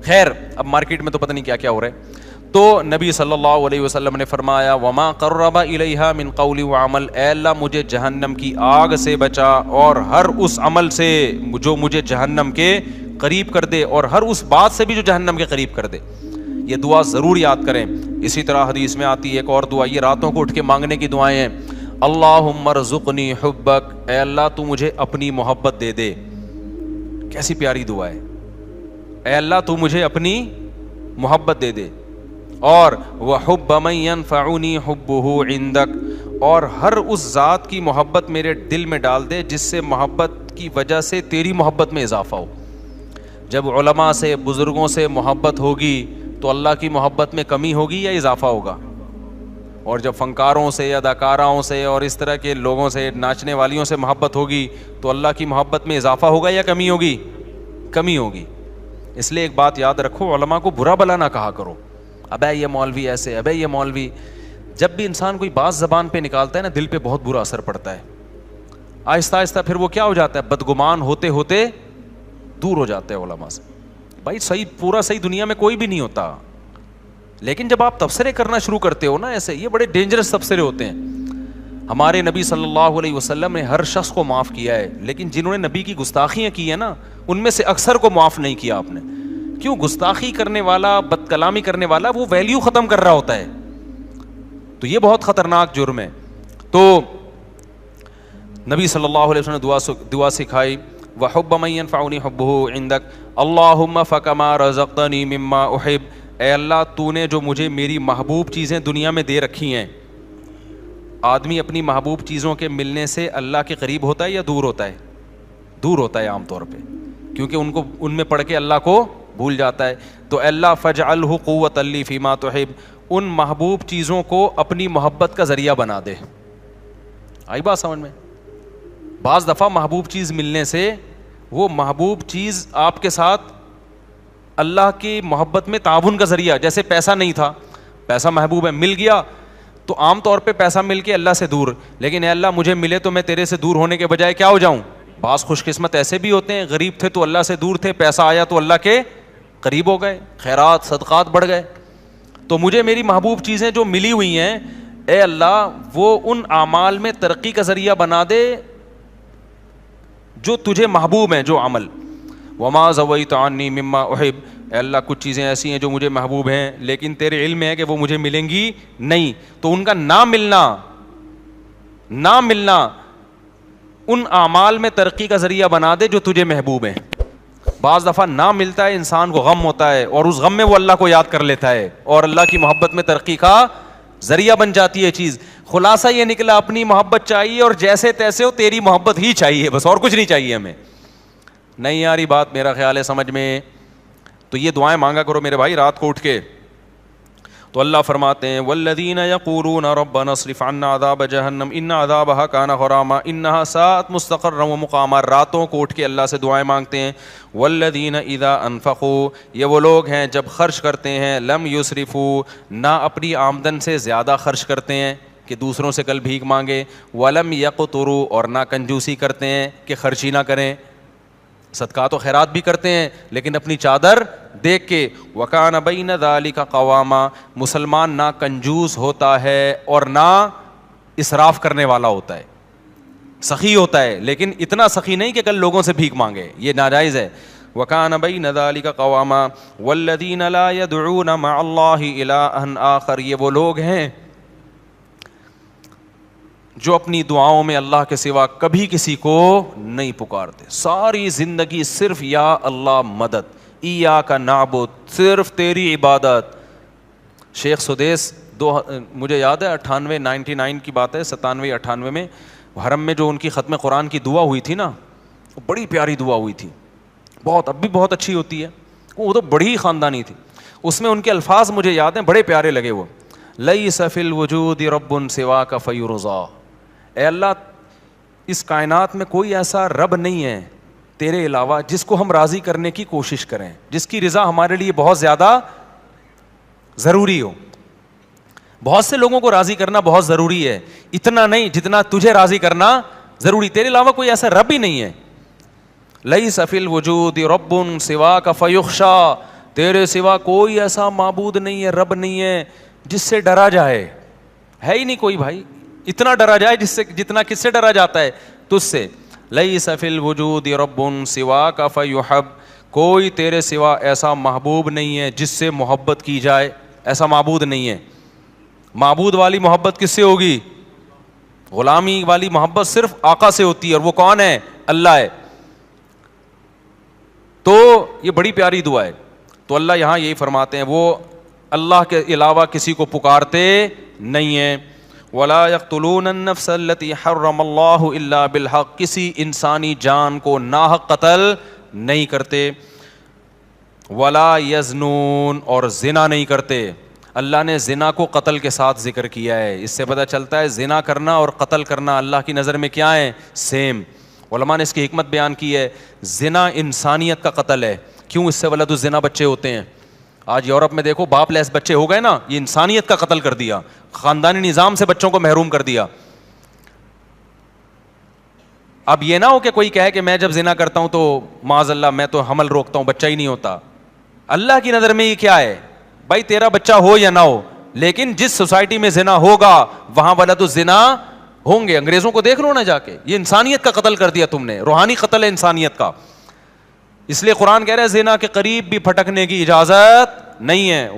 خیر اب مارکیٹ میں تو پتہ نہیں کیا کیا ہو رہا ہے. تو نبی صلی اللہ علیہ وسلم نے فرمایا وما قرب الیہا من قول وعمل, اے اللہ مجھے جہنم کی آگ سے بچا اور ہر اس عمل سے جو مجھے جہنم کے قریب کر دے, اور ہر اس بات سے بھی جو جہنم کے قریب کر دے. یہ دعا ضرور یاد کریں. اسی طرح حدیث میں آتی ہے ایک اور دعا, یہ راتوں کو اٹھ کے مانگنے کی دعائیں ہیں. اللہم ارزقنی حبک, اے اللہ تو مجھے اپنی محبت دے دے. کیسی پیاری دعا ہے, اے اللہ تو مجھے اپنی محبت دے دے. اور وحب من ينفعنی حبہ عندک, اور ہر اس ذات کی محبت میرے دل میں ڈال دے جس سے محبت کی وجہ سے تیری محبت میں اضافہ ہو. جب علماء سے بزرگوں سے محبت ہوگی تو اللہ کی محبت میں کمی ہوگی یا اضافہ ہوگا؟ اور جب فنکاروں سے یا اداکاراؤں سے اور اس طرح کے لوگوں سے, ناچنے والیوں سے محبت ہوگی تو اللہ کی محبت میں اضافہ ہوگا یا کمی ہوگی؟ کمی ہوگی. اس لیے ایک بات یاد رکھو, علماء کو برا بلا نہ کہا کرو, ابے یہ مولوی ایسے, ابے یہ مولوی. جب بھی انسان کوئی بات زبان پہ نکالتا ہے نا, دل پہ بہت برا اثر پڑتا ہے. آہستہ آہستہ پھر وہ کیا ہو جاتا ہے, بدگمان ہوتے ہوتے دور ہو جاتے ہیں علماء سے. بھائی صحیح, پورا صحیح دنیا میں کوئی بھی نہیں ہوتا, لیکن جب آپ تبصرے کرنا شروع کرتے ہو نا ایسے, یہ بڑے ڈینجرس تبصرے ہوتے ہیں. ہمارے نبی صلی اللہ علیہ وسلم نے ہر شخص کو معاف کیا ہے, لیکن جنہوں نے نبی کی گستاخیاں کی ہیں نا, ان میں سے اکثر کو معاف نہیں کیا آپ نے. کیوں؟ گستاخی کرنے والا, بد کلامی کرنے والا وہ ویلیو ختم کر رہا ہوتا ہے, تو یہ بہت خطرناک جرم ہے. تو نبی صلی اللہ علیہ وسلم نے دعا سکھائی, وحب من ينفعنی حبہ عندک اللہم فکما رزقتنی مما احب, اے اللہ تو نے جو مجھے میری محبوب چیزیں دنیا میں دے رکھی ہیں. آدمی اپنی محبوب چیزوں کے ملنے سے اللہ کے قریب ہوتا ہے یا دور ہوتا ہے؟ دور ہوتا ہے عام طور پہ, کیونکہ ان میں پڑھ کے اللہ کو بھول جاتا ہے. تو اے اللہ فاجعلہ قوۃ لی فیما تحب, ان محبوب چیزوں کو اپنی محبت کا ذریعہ بنا دے. آئی بات سمجھ میں؟ بعض دفعہ محبوب چیز ملنے سے وہ محبوب چیز آپ کے ساتھ اللہ کی محبت میں تعاون کا ذریعہ, جیسے پیسہ نہیں تھا, پیسہ محبوب ہے, مل گیا تو عام طور پہ پیسہ مل کے اللہ سے دور, لیکن اے اللہ مجھے ملے تو میں تیرے سے دور ہونے کے بجائے کیا ہو جاؤں. بعض خوش قسمت ایسے بھی ہوتے ہیں, غریب تھے تو اللہ سے دور تھے, پیسہ آیا تو اللہ کے قریب ہو گئے, خیرات صدقات بڑھ گئے. تو مجھے میری محبوب چیزیں جو ملی ہوئی ہیں, اے اللہ وہ ان اعمال میں ترقی کا ذریعہ بنا دے جو تجھے محبوب ہیں, جو عمل. وما زویت عنی مما احب, اے اللہ کچھ چیزیں ایسی ہیں جو مجھے محبوب ہیں لیکن تیرے علم ہے کہ وہ مجھے ملیں گی نہیں, تو ان کا نہ ملنا ان اعمال میں ترقی کا ذریعہ بنا دے جو تجھے محبوب ہیں. بعض دفعہ نہ ملتا ہے, انسان کو غم ہوتا ہے, اور اس غم میں وہ اللہ کو یاد کر لیتا ہے اور اللہ کی محبت میں ترقی کا ذریعہ بن جاتی ہے چیز. خلاصہ یہ نکلا, اپنی محبت چاہیے اور جیسے تیسے ہو تیری محبت ہی چاہیے, بس اور کچھ نہیں چاہیے ہمیں. نہیں یاری بات میرا خیال ہے سمجھ میں. تو یہ دعائیں مانگا کرو میرے بھائی رات کو اٹھ کے. تو تو اللہ فرماتے ہیں والذین یقولون ربنا اصرف عنا عذاب جہنم ان عذابها کان غراما انها ساءت مستقرا ومقاما. راتوں کو اٹھ کے اللہ سے دعائیں مانگتے ہیں. والذین اذا انفقوا, یہ وہ لوگ ہیں جب خرچ کرتے ہیں, لم یسرفوا, نہ اپنی آمدن سے زیادہ خرچ کرتے ہیں کہ دوسروں سے کل بھیک مانگے, ولم یقتروا, اور نہ کنجوسی کرتے ہیں کہ خرچی نہ کریں, صدقات و خیرات بھی کرتے ہیں لیکن اپنی چادر دیکھ کے. وکان بین ذالک قواما, مسلمان نہ کنجوس ہوتا ہے اور نہ اسراف کرنے والا ہوتا ہے, سخی ہوتا ہے لیکن اتنا سخی نہیں کہ کل لوگوں سے بھیک مانگے, یہ ناجائز ہے. وکان بین ذالک قواما والذین لا یدعون مع اللہ الہا آخر, یہ وہ لوگ ہیں جو اپنی دعاؤں میں اللہ کے سوا کبھی کسی کو نہیں پکارتے, ساری زندگی صرف یا اللہ مدد, ایاک نعبد, صرف تیری عبادت. شیخ سدیس مجھے یاد ہے 99 کی بات ہے, 97-98 میں حرم میں جو ان کی ختم قرآن کی دعا ہوئی تھی نا, بڑی پیاری دعا ہوئی تھی, بہت, اب بھی بہت اچھی ہوتی ہے, وہ تو بڑی خاندانی تھی. اس میں ان کے الفاظ مجھے یاد ہیں, بڑے پیارے لگے وہ. لیس فی الوجود رب سواک فیرضا, اے اللہ اس کائنات میں کوئی ایسا رب نہیں ہے تیرے علاوہ جس کو ہم راضی کرنے کی کوشش کریں, جس کی رضا ہمارے لیے بہت زیادہ ضروری ہو. بہت سے لوگوں کو راضی کرنا بہت ضروری ہے, اتنا نہیں جتنا تجھے راضی کرنا ضروری, تیرے علاوہ کوئی ایسا رب ہی نہیں ہے. لیس فی الوجود رب سواک فیخشا, تیرے سوا کوئی ایسا معبود نہیں ہے, رب نہیں ہے جس سے ڈرا جائے, ہے ہی نہیں کوئی بھائی, اتنا ڈرا جائے جس سے, جتنا کس سے ڈرا جاتا ہے, تجھ سے. لیس فی الوجود رب سواک فیحب, کوئی تیرے سوا ایسا محبوب نہیں ہے جس سے محبت کی جائے, ایسا معبود نہیں ہے. معبود والی محبت کس سے ہوگی؟ غلامی والی محبت صرف آقا سے ہوتی ہے, اور وہ کون ہے؟ اللہ ہے. تو یہ بڑی پیاری دعا ہے. تو اللہ یہاں یہی فرماتے ہیں وہ اللہ کے علاوہ کسی کو پکارتے نہیں ہیں. ولا يقتلون النفس التي حرم اللہ الا بالحق, کسی انسانی جان کو ناحق قتل نہیں کرتے. ولا یزنون, اور زنا نہیں کرتے. اللہ نے زنا کو قتل کے ساتھ ذکر کیا ہے, اس سے پتہ چلتا ہے زنا کرنا اور قتل کرنا اللہ کی نظر میں کیا ہے؟ سیم. علماء نے اس کی حکمت بیان کی ہے, زنا انسانیت کا قتل ہے. کیوں؟ اس سے ولد الزنا بچے ہوتے ہیں. آج یورپ میں دیکھو باپ لیس بچے ہو گئے نا, یہ انسانیت کا قتل کر دیا, خاندانی نظام سے بچوں کو محروم کر دیا. اب یہ نہ ہو کہ کوئی کہے کہ میں جب زنا کرتا ہوں تو معاذ اللہ میں تو حمل روکتا ہوں, بچہ ہی نہیں ہوتا. اللہ کی نظر میں یہ کیا ہے بھائی, تیرا بچہ ہو یا نہ ہو, لیکن جس سوسائٹی میں زنا ہوگا وہاں ولد الزنا ہوں گے. انگریزوں کو دیکھ لو نا جا کے, یہ انسانیت کا قتل کر دیا تم نے, روحانی قتل ہے انسانیت کا. اس لیے قرآن کہہ رہا ہے زنا کے قریب بھی پھٹکنے کی اجازت نہیں ہے.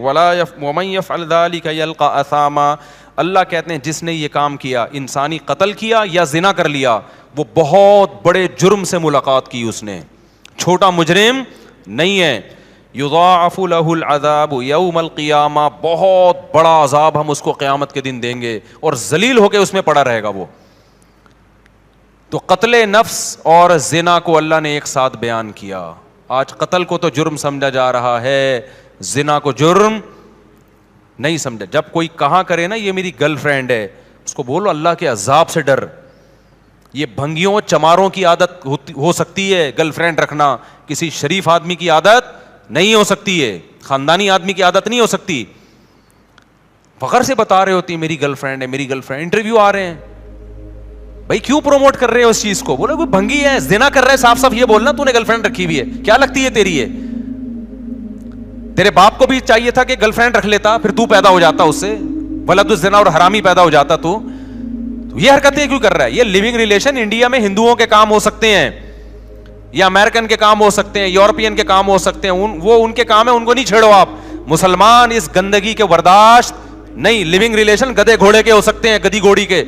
ومن یفعل ذلک یلقى اثاما, اللہ کہتے ہیں جس نے یہ کام کیا, انسانی قتل کیا یا زنا کر لیا, وہ بہت بڑے جرم سے ملاقات کی اس نے, چھوٹا مجرم نہیں ہے. یضاعف له العذاب یوم القیامہ, بہت بڑا عذاب ہم اس کو قیامت کے دن دیں گے اور ذلیل ہو کے اس میں پڑا رہے گا وہ. تو قتل نفس اور زنا کو اللہ نے ایک ساتھ بیان کیا. آج قتل کو تو جرم سمجھا جا رہا ہے, زنا کو جرم نہیں سمجھا. جب کوئی کہاں کرے نا یہ میری گرل فرینڈ ہے, اس کو بولو اللہ کے عذاب سے ڈر. یہ بھنگیوں چماروں کی عادت ہو سکتی ہے گرل فرینڈ رکھنا, کسی شریف آدمی کی عادت نہیں ہو سکتی ہے, خاندانی آدمی کی عادت نہیں ہو سکتی. فخر سے بتا رہے ہوتی میری گرل فرینڈ ہے, میری گرل فرینڈ, انٹرویو آ رہے ہیں, بھائی کیوں پروموٹ کر رہے ہو اس چیز کو؟ بولے کوئی بھنگی ہے, زنا کر رہا ہے, صاف صاف یہ بولنا تو نے گرل فرینڈ رکھی ہوئی ہے, کیا لگتی ہے تیری؟ ہے تیرے باپ کو بھی چاہیے تھا کہ گرل فرینڈ رکھ لیتا, پھر تو پیدا ہو جاتا اس سے ولد الزنا اور حرامی پیدا ہو جاتا. تو یہ حرکتیں کیوں کر رہا ہے؟ یہ لیونگ ریلیشن انڈیا میں ہندوؤں کے کام ہو سکتے ہیں, یا امریکن کے کام ہو سکتے ہیں, یورپین کے کام ہو سکتے ہیں, وہ ان کے کام ہے, ان کو نہیں چھیڑو آپ. مسلمان اس گندگی کے برداشت نہیں. لیونگ ریلیشن گدے گھوڑے کے ہو سکتے ہیں, گدی گھوڑی کے,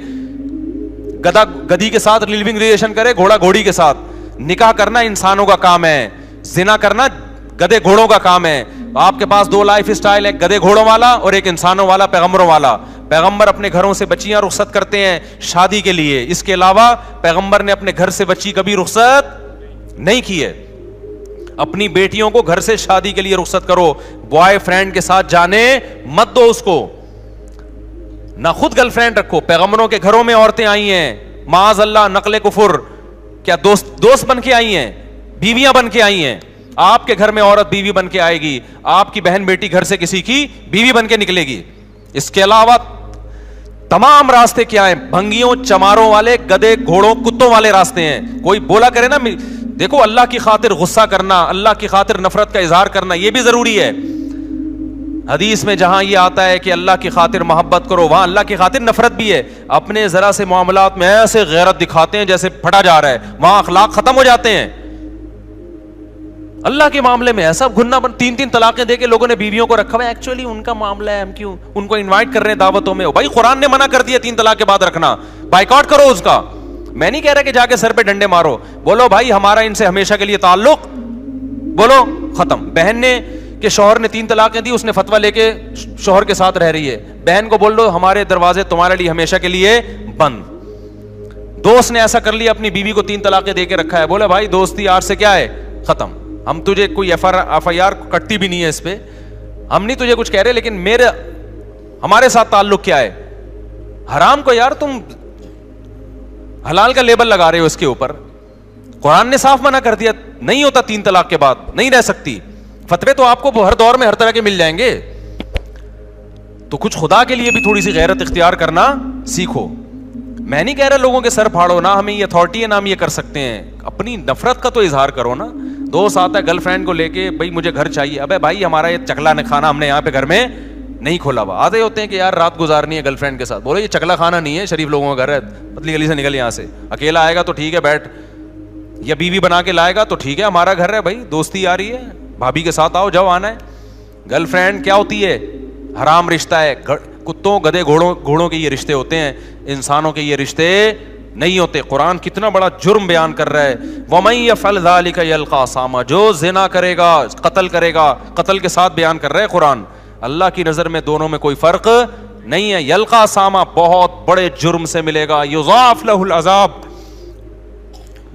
گدا گدی کے ساتھ لیونگ ریلیشن کرے, گھوڑا گھوڑی کے ساتھ. نکاح کرنا انسانوں کا کام ہے, زنا کرنا گدے گھوڑوں کا کام ہے. آپ کے پاس دو لائف اسٹائل ہے, گدے گھوڑوں والا اور ایک انسانوں والا, پیغمبروں والا. پیغمبر اپنے گھروں سے بچیاں رخصت کرتے ہیں شادی کے لیے, اس کے علاوہ پیغمبر نے اپنے گھر سے بچی کبھی رخصت نہیں کی ہے. اپنی بیٹیوں کو گھر سے شادی کے لیے رخصت کرو, بوائے فرینڈ کے ساتھ جانے مت دو اس کو, نہ خود گرل فرینڈ رکھو. پیغمبروں کے گھروں میں عورتیں آئی ہیں, معاذ اللہ نقل کفر, کیا دوست بن کے آئی ہیں, بیویاں بن کے آئی ہیں. آپ کے گھر میں عورت بیوی بن کے آئے گی, آپ کی بہن بیٹی گھر سے کسی کی بیوی بن کے نکلے گی. اس کے علاوہ تمام راستے کیا ہیں؟ بھنگیوں چماروں والے, گدے گھوڑوں کتوں والے راستے ہیں. کوئی بولا کرے نا, دیکھو اللہ کی خاطر غصہ کرنا, اللہ کی خاطر نفرت کا اظہار کرنا یہ بھی ضروری ہے. حدیث میں جہاں یہ آتا ہے کہ اللہ کی خاطر محبت کرو, وہاں اللہ کی خاطر نفرت بھی ہے. اپنے ذرا سے معاملات میں ایسے غیرت دکھاتے ہیں جیسے پھٹا جا رہا ہے, وہاں اخلاق ختم ہو جاتے ہیں. اللہ کے معاملے میں ایسا گھننا بن, 3 طلاقیں دے کے لوگوں نے بیویوں کو رکھا ہوا ہے. ایکچولی ان کا معاملہ ہے, ہم کیوں ان کو انوائٹ کر رہے ہیں دعوتوں میں؟ بھائی قرآن نے منع کر دیا 3 طلاق کے بعد رکھنا, بائیکاٹ کرو اس کا. میں نہیں کہہ رہا کہ جا کے سر پہ ڈنڈے مارو, بولو بھائی ہمارا ان سے ہمیشہ کے لیے تعلق, بولو ختم. بہن نے کہ شوہر نے 3 طلاقیں دی, اس نے فتویٰ لے کے شوہر کے ساتھ رہ رہی ہے, بہن کو بول دو ہمارے دروازے تمہارے لیے ہمیشہ کے لیے بند. دوست نے ایسا کر لیا, اپنی بیوی کو 3 طلاقیں دے کے رکھا ہے, بولے بھائی دوستی آج سے کیا ہے ختم, ہم تجھے کوئی ایف آئی آر کٹتی بھی نہیں ہے اس پہ, ہم نہیں تجھے کچھ کہہ رہے, لیکن ہمارے ساتھ تعلق کیا ہے. حرام کو یار تم حلال کا لیبل لگا رہے ہو اس کے اوپر. قرآن نے صاف منع کر دیا, نہیں ہوتا 3 طلاق کے بعد, نہیں رہ سکتی. فتوے تو آپ کو ہر دور میں ہر طرح کے مل جائیں گے, تو کچھ خدا کے لیے بھی تھوڑی سی غیرت اختیار کرنا سیکھو. میں نہیں کہہ رہا لوگوں کے سر پھاڑو, نہ ہمیں یہ اتھارٹی ہے نہ ہم یہ کر سکتے ہیں. اپنی نفرت کا تو اظہار کرو نا. دوست آتا ہے گرل فرینڈ کو لے کے, بھائی مجھے گھر چاہیے, ابے بھائی ہمارا یہ چکلا کھانا ہم نے یہاں پہ گھر میں نہیں کھولا ہوا. آتے ہوتے ہیں کہ یار رات گزارنی ہے گرل فرینڈ کے ساتھ, بولو یہ چکلا کھانا نہیں ہے, شریف لوگوں کا گھر ہے, پتلی گلی سے نکل یہاں سے. اکیلا آئے گا تو ٹھیک ہے بیٹھ, یا بیوی بنا کے لائے گا تو ٹھیک ہے ہمارا گھر ہے, بھائی دوستی آ رہی ہے بھابھی کے ساتھ آؤ جاؤ آنا ہے. گرل فرینڈ کیا ہوتی ہے؟ حرام رشتہ ہے. کتوں گدے گھوڑوں کے یہ رشتے ہوتے ہیں, انسانوں کے یہ رشتے نہیں ہوتے. قرآن کتنا بڑا جرم بیان کر رہا ہے, وَمَن يَفْعَلْ ذَلِكَ يَلْقَىٰ أَثَامًا, جو زنا کرے گا قتل کرے گا, قتل کے ساتھ بیان کر رہا ہے قرآن. اللہ کی نظر میں دونوں میں کوئی فرق نہیں ہے. یلقا ساما, بہت بڑے جرم سے ملے گا. یضاعف لہ العذاب,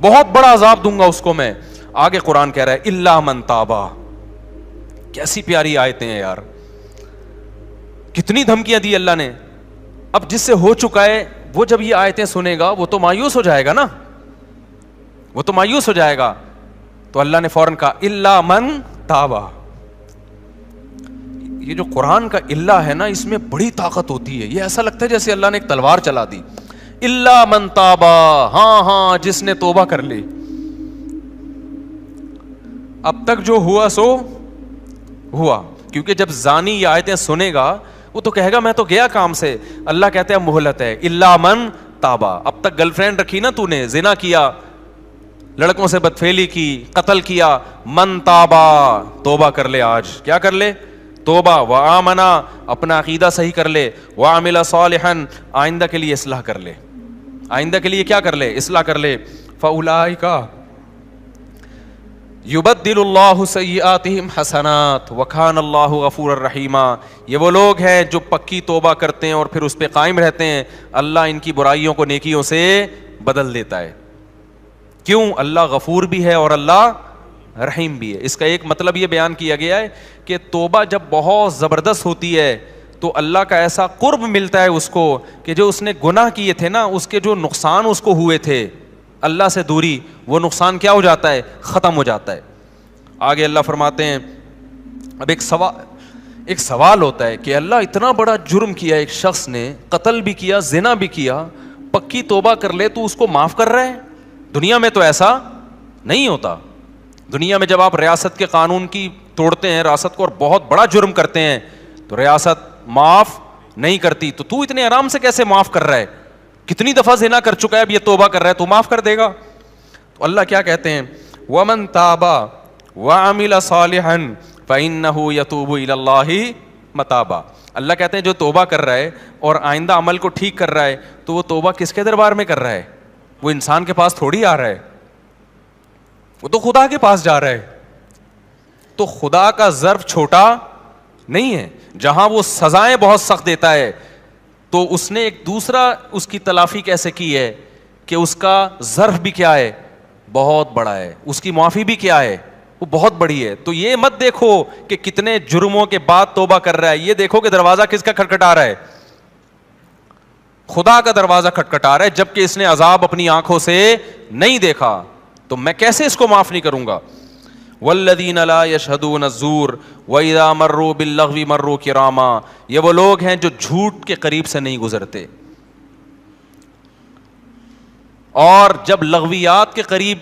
بہت بڑا عذاب دوں گا اس کو میں. آگے قرآن کہہ رہا ہے الا من تابا. کیسی پیاری آیتیں ہیں یار, کتنی دھمکیاں دی اللہ نے. اب جس سے ہو چکا ہے وہ جب یہ آیتیں سنے گا وہ تو مایوس ہو جائے گا نا, وہ تو مایوس ہو جائے گا. تو اللہ نے فوراً کہا الا من تابا. یہ جو قرآن کا اللہ ہے نا, اس میں بڑی طاقت ہوتی ہے. یہ ایسا لگتا ہے جیسے اللہ نے ایک تلوار چلا دی. الا من تابا, ہاں جس نے توبہ کر لی. اب تک جو ہوا سو ہوا, کیونکہ جب زانی یہ آیتیں سنے گا وہ تو کہے گا میں تو گیا کام سے. اللہ کہتے ہیں مہلت ہے, الا من تابا. اب تک گرل فرینڈ رکھی نا تو نے, زنا کیا, لڑکوں سے بدفعلی کی, قتل کیا, من تابا, توبہ کر لے. آج کیا کر لے؟ توبہ. وآمنا, اپنا عقیدہ صحیح کر لے. وعمل صالحا, آئندہ کے لیے اصلاح کر لے. آئندہ کے لیے کیا کر لے؟ اصلاح کر لے. فاولئک یبدل اللہ سیئاتہم حسنات وکان اللہ غفورا رحیما. یہ وہ لوگ ہیں جو پکی توبہ کرتے ہیں اور پھر اس پہ قائم رہتے ہیں. اللہ ان کی برائیوں کو نیکیوں سے بدل دیتا ہے. کیوں؟ اللہ غفور بھی ہے اور اللہ رحیم بھی ہے. اس کا ایک مطلب یہ بیان کیا گیا ہے کہ توبہ جب بہت زبردست ہوتی ہے تو اللہ کا ایسا قرب ملتا ہے اس کو کہ جو اس نے گناہ کیے تھے نا, اس کے جو نقصان اس کو ہوئے تھے, اللہ سے دوری, وہ نقصان کیا ہو جاتا ہے؟ ختم ہو جاتا ہے. آگے اللہ فرماتے ہیں, اب ایک سوال ہوتا ہے کہ اللہ اتنا بڑا جرم کیا ایک شخص نے, قتل بھی کیا, زنا بھی کیا, پکی توبہ کر لے تو اس کو معاف کر رہا ہے. دنیا میں تو ایسا نہیں ہوتا. دنیا میں جب آپ ریاست کے قانون کی توڑتے ہیں, ریاست کو, اور بہت بڑا جرم کرتے ہیں تو ریاست معاف نہیں کرتی. تو اتنے آرام سے کیسے معاف کر رہا ہے؟ کتنی دفعہ زنا کر چکا ہے, اب یہ توبہ کر رہا ہے تو معاف کر دے گا. تو اللہ کیا کہتے ہیں, وَمَن تَابَ وَعَمِلَ صَالِحًا فَإِنَّهُ يَتُوبُ إِلَى اللَّهِ مَتَابًا. اللہ کہتے ہیں جو توبہ کر رہا ہے اور آئندہ عمل کو ٹھیک کر رہا ہے تو وہ توبہ کس کے دربار میں کر رہا ہے؟ وہ انسان کے پاس تھوڑی آ رہا ہے, وہ تو خدا کے پاس جا رہا ہے. تو خدا کا ظرف چھوٹا نہیں ہے. جہاں وہ سزائیں بہت سخت دیتا ہے تو اس نے ایک دوسرا اس کی تلافی کیسے کی ہے کہ اس کا ظرف بھی کیا ہے؟ بہت بڑا ہے. اس کی معافی بھی کیا ہے؟ وہ بہت بڑی ہے. تو یہ مت دیکھو کہ کتنے جرموں کے بعد توبہ کر رہا ہے, یہ دیکھو کہ دروازہ کس کا کھٹکھٹا رہا ہے, خدا کا دروازہ کھٹکھٹا رہا ہے, جبکہ اس نے عذاب اپنی آنکھوں سے نہیں دیکھا. تو میں کیسے اس کو معاف نہیں کروں گا؟ والذین لا یشہدون الزور واذا مروا باللغو مروا کراما, یہ وہ لوگ ہیں جو جھوٹ کے قریب سے نہیں گزرتے, اور جب لغویات کے قریب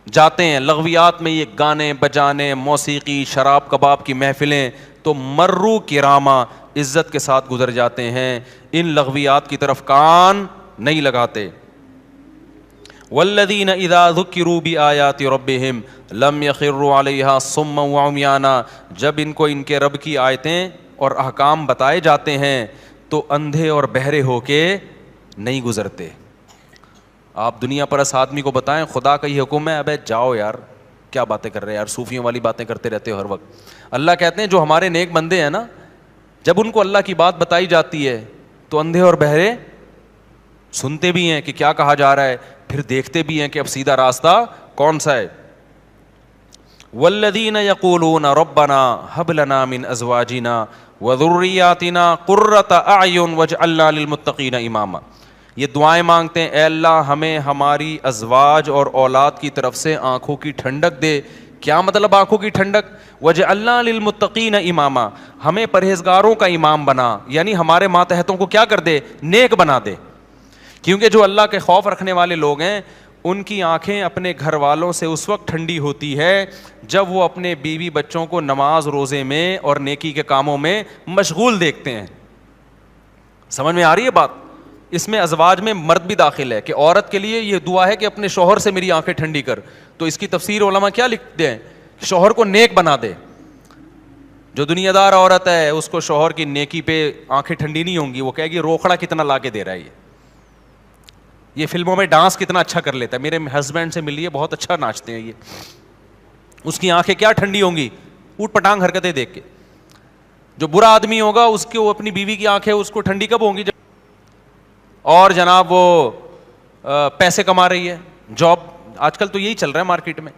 جاتے ہیں, لغویات میں یہ گانے بجانے, موسیقی, شراب کباب کی محفلیں, تو مرو کراما, عزت کے ساتھ گزر جاتے ہیں, ان لغویات کی طرف کان نہیں لگاتے. والذین اذا ذکروا بآیات ربہم لم یخروا علیہا صما وعمیانا, جب ان کو ان کے رب کی آیتیں اور احکام بتائے جاتے ہیں تو اندھے اور بہرے ہو کے نہیں گزرتے. آپ دنیا پرست آدمی کو بتائیں خدا کا یہ حکم ہے, ابے جاؤ یار, کیا باتیں کر رہے ہیں یار, صوفیوں والی باتیں کرتے رہتے ہو ہر وقت. اللہ کہتے ہیں جو ہمارے نیک بندے ہیں نا, جب ان کو اللہ کی بات بتائی جاتی ہے تو اندھے اور بہرے سنتے بھی ہیں کہ کیا کہا جا رہا ہے, پھر دیکھتے بھی ہیں کہ اب سیدھا راستہ کون سا ہے. والذین یقولون ربنا ھب لنا من ازواجنا وذریاتنا قرۃ اعین واجعلنا للمتقین اماما, یہ دعائیں مانگتے ہیں, اے اللہ ہمیں ہماری ازواج اور اولاد کی طرف سے آنکھوں کی ٹھنڈک دے. کیا مطلب آنکھوں کی ٹھنڈک؟ وجعلنا للمتقین اماما, ہمیں پرہیزگاروں کا امام بنا, یعنی ہمارے ماتحتوں کو کیا کر دے, نیک بنا دے. کیونکہ جو اللہ کے خوف رکھنے والے لوگ ہیں ان کی آنکھیں اپنے گھر والوں سے اس وقت ٹھنڈی ہوتی ہے جب وہ اپنے بیوی بچوں کو نماز روزے میں اور نیکی کے کاموں میں مشغول دیکھتے ہیں. سمجھ میں آ رہی ہے بات؟ اس میں ازواج میں مرد بھی داخل ہے کہ عورت کے لیے یہ دعا ہے کہ اپنے شوہر سے میری آنکھیں ٹھنڈی کر. تو اس کی تفسیر علماء کیا لکھتے ہیں, شوہر کو نیک بنا دے. جو دنیا دار عورت ہے اس کو شوہر کی نیکی پہ آنکھیں ٹھنڈی نہیں ہوں گی, وہ کہے گی روکھڑا کتنا لا کے دے رہا ہے, یہ فلموں میں ڈانس کتنا اچھا کر لیتا ہے, میرے ہسبینڈ سے ملیے بہت اچھا ناچتے ہیں یہ. اس کی آنکھیں کیا ٹھنڈی ہوں گی, اوٹ پٹانگ حرکتیں دیکھ کے. جو برا آدمی ہوگا اس کو اپنی بیوی کی آنکھیں اس کو ٹھنڈی کب ہوں گی, اور جناب وہ پیسے کما رہی ہے, جاب, آج کل تو یہی چل رہا ہے مارکیٹ میں.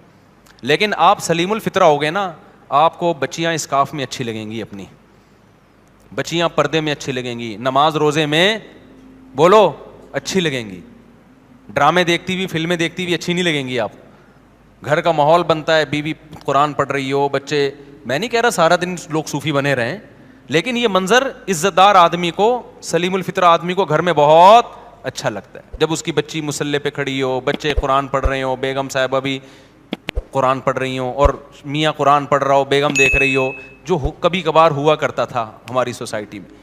لیکن آپ سلیم الفطرہ ہو گئے نا, آپ کو بچیاں اسکارف میں اچھی لگیں گی, اپنی بچیاں پردے میں اچھی لگیں گی, نماز روزے میں بولو اچھی لگیں گی, ڈرامے دیکھتی ہوئی فلمیں دیکھتی ہوئی اچھی نہیں لگیں گی. آپ گھر کا ماحول بنتا ہے, بیوی قرآن پڑھ رہی ہو, بچے, میں نہیں کہہ رہا سارا دن لوگ صوفی بنے رہیں, لیکن یہ منظر عزت دار آدمی کو, سلیم الفطرہ آدمی کو گھر میں بہت اچھا لگتا ہے جب اس کی بچی مصلی پہ کھڑی ہو, بچے قرآن پڑھ رہے ہو, بیگم صاحبہ بھی قرآن پڑھ رہی ہوں, اور میاں قرآن پڑھ رہا ہو, بیگم دیکھ رہی ہو, جو کبھی کبھار ہوا کرتا تھا ہماری سوسائٹی میں.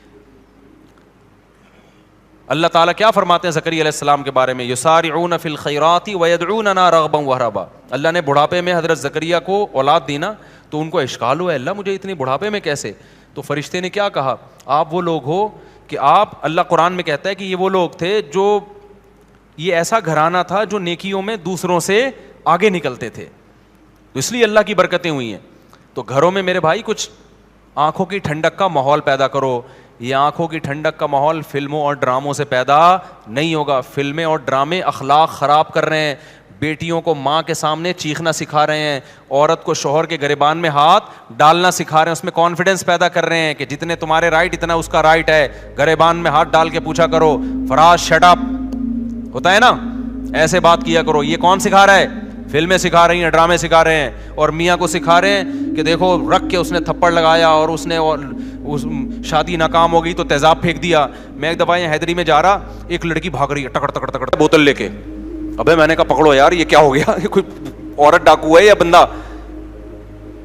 اللہ تعالیٰ کیا فرماتے ہیں زکریا علیہ السلام کے بارے میں, یسارعون فی الخیرات ویدعوننا رغبا ورہبا. اللہ نے بڑھاپے میں حضرت زکریا کو اولاد دی نا, تو ان کو اشکال ہوا, اللہ مجھے اتنے بڑھاپے میں کیسے؟ تو فرشتے نے کیا کہا, آپ وہ لوگ ہو کہ آپ, اللہ قرآن میں کہتا ہے کہ یہ وہ لوگ تھے جو, یہ ایسا گھرانہ تھا جو نیکیوں میں دوسروں سے آگے نکلتے تھے, تو اس لیے اللہ کی برکتیں ہوئی ہیں. تو گھروں میں میرے بھائی کچھ آنکھوں کی ٹھنڈک کا ماحول پیدا کرو. یہ آنکھوں کی ٹھنڈک کا ماحول فلموں اور ڈراموں سے پیدا نہیں ہوگا. فلمیں اور ڈرامے اخلاق خراب کر رہے ہیں, بیٹیوں کو ماں کے سامنے چیخنا سکھا رہے ہیں, عورت کو شوہر کے گریبان میں ہاتھ ڈالنا سکھا رہے ہیں, اس میں کانفیڈنس پیدا کر رہے ہیں کہ جتنے تمہارے رائٹ اتنا اس کا رائٹ ہے, گریبان میں ہاتھ ڈال کے پوچھا کرو فراز شٹ اپ, ہوتا ہے نا, ایسے بات کیا کرو. یہ کون سکھا رہا ہے؟ فلمیں سکھا رہی ہیں, ڈرامے سکھا رہے ہیں, اور میاں کو سکھا رہے ہیں کہ دیکھو رکھ کے اس نے تھپڑ لگایا اور اس نے شادی ناکام ہو گئی تو تیزاب پھینک دیا. میں ایک دفعہ یہاں حیدری میں جا رہا, ایک لڑکی بھاگ رہی ہے ٹکڑ ٹکڑ ٹکڑ بوتل لے کے, ابے میں نے کہا پکڑو یار یہ کیا ہو گیا, یہ کوئی عورت ڈاکو ہے یا بندہ؟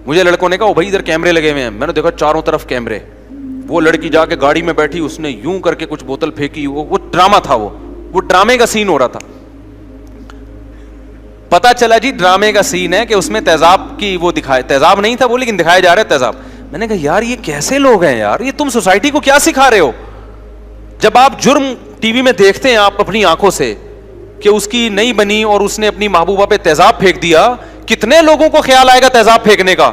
مجھے لڑکوں نے کہا وہ بھائی ادھر کیمرے لگے ہوئے ہیں. میں نے دیکھا چاروں طرف کیمرے. وہ لڑکی جا کے گاڑی میں بیٹھی, اس نے یوں کر کے کچھ بوتل پھینکی, وہ ڈرامہ تھا, وہ ڈرامے کا سین ہو رہا تھا. پتا چلا جی ڈرامے کا سین ہے کہ اس میں تیزاب کی وہ دکھائے, تیزاب نہیں تھا وہ لیکن دکھایا جا رہا ہے تیزاب. میں نے کہا یار یہ کیسے لوگ ہیں یار, یہ تم سوسائٹی کو کیا سکھا رہے ہو؟ جب آپ جرم ٹی وی میں دیکھتے ہیں آپ اپنی آنکھوں سے کہ اس کی نہیں بنی اور اس نے اپنی محبوبہ پہ تیزاب پھینک دیا, کتنے لوگوں کو خیال آئے گا تیزاب پھینکنے کا؟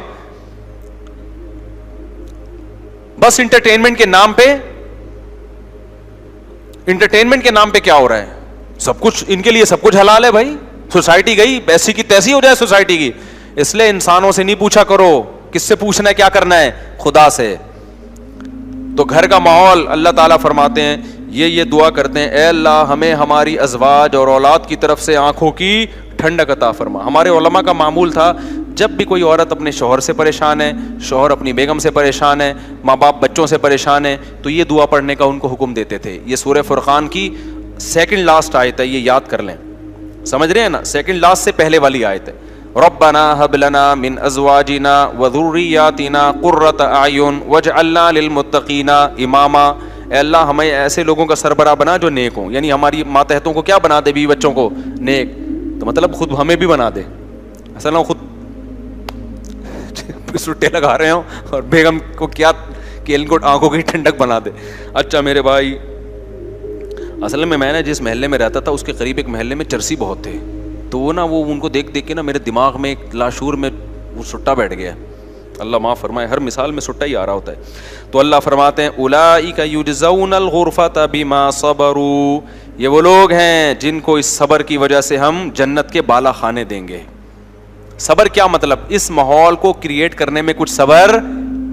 بس انٹرٹینمنٹ کے نام پہ, انٹرٹینمنٹ کے نام پہ کیا ہو رہا ہے؟ سب کچھ ان کے لیے سب کچھ حلال ہے بھائی. سوسائٹی گئی ایسی کی تیسی ہو جائے سوسائٹی کی, اس لیے انسانوں سے نہیں پوچھا کرو. کس سے پوچھنا ہے, کیا کرنا ہے؟ خدا سے. تو گھر کا ماحول اللہ تعالیٰ فرماتے ہیں یہ دعا کرتے ہیں, اے اللہ ہمیں ہماری ازواج اور اولاد کی طرف سے آنکھوں کی ٹھنڈک عطا فرما. ہمارے علماء کا معمول تھا, جب بھی کوئی عورت اپنے شوہر سے پریشان ہے, شوہر اپنی بیگم سے پریشان ہے, ماں باپ بچوں سے پریشان ہے, تو یہ دعا پڑھنے کا ان کو حکم دیتے تھے. یہ سورہ فرقان کی سیکنڈ لاسٹ آیت ہے, یہ یاد کر لیں. سمجھ رہے ہیں نا, سیکنڈ لاسٹ سے پہلے والی آیت ہے. ربنا هب لنا من ازواجنا وذرياتنا قرة اعین واجعلنا للمتقین اماما. اے اللہ ہمیں ایسے لوگوں کا سربراہ بنا جو نیک ہوں, یعنی ہماری ماتحتوں کو کیا بنا دے, بیوی بچوں کو نیک. تو مطلب خود ہمیں بھی بنا دے, اصل ہم خود سٹے لگا رہے ہوں اور بیگم کو کیا کہ ان کو آنکھوں کی ٹھنڈک بنا دے. اچھا میرے بھائی, اصل میں نے جس محلے میں رہتا تھا اس کے قریب ایک محلے میں چرسی بہت تھے, تو وہ نا وہ ان کو دیکھ کے نا میرے دماغ میں ایک لاشعور میں وہ سٹا بیٹھ گیا. اللہ معاف فرمائے, ہر مثال میں سٹا ہی آ رہا ہوتا ہے. تو اللہ فرماتے ہیں اولئک یجزون الغرفۃ بما صبروا, یہ وہ لوگ ہیں جن کو اس صبر کی وجہ سے ہم جنت کے بالا خانے دیں گے. صبر کیا مطلب؟ اس ماحول کو کریٹ کرنے میں کچھ صبر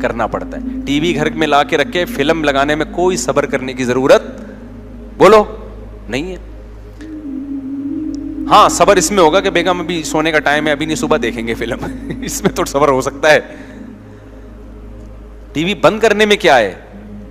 کرنا پڑتا ہے. ٹی وی گھر میں لا کے رکھے, فلم لگانے میں کوئی صبر کرنے کی ضرورت بولو نہیں ہے. ہاں صبر اس میں ہوگا کہ بیگم ابھی سونے کا ٹائم ہے, ابھی نہیں, صبح دیکھیں گے فلم اس میں تو صبر ہو سکتا ہے. ٹی وی بند کرنے میں کیا ہے؟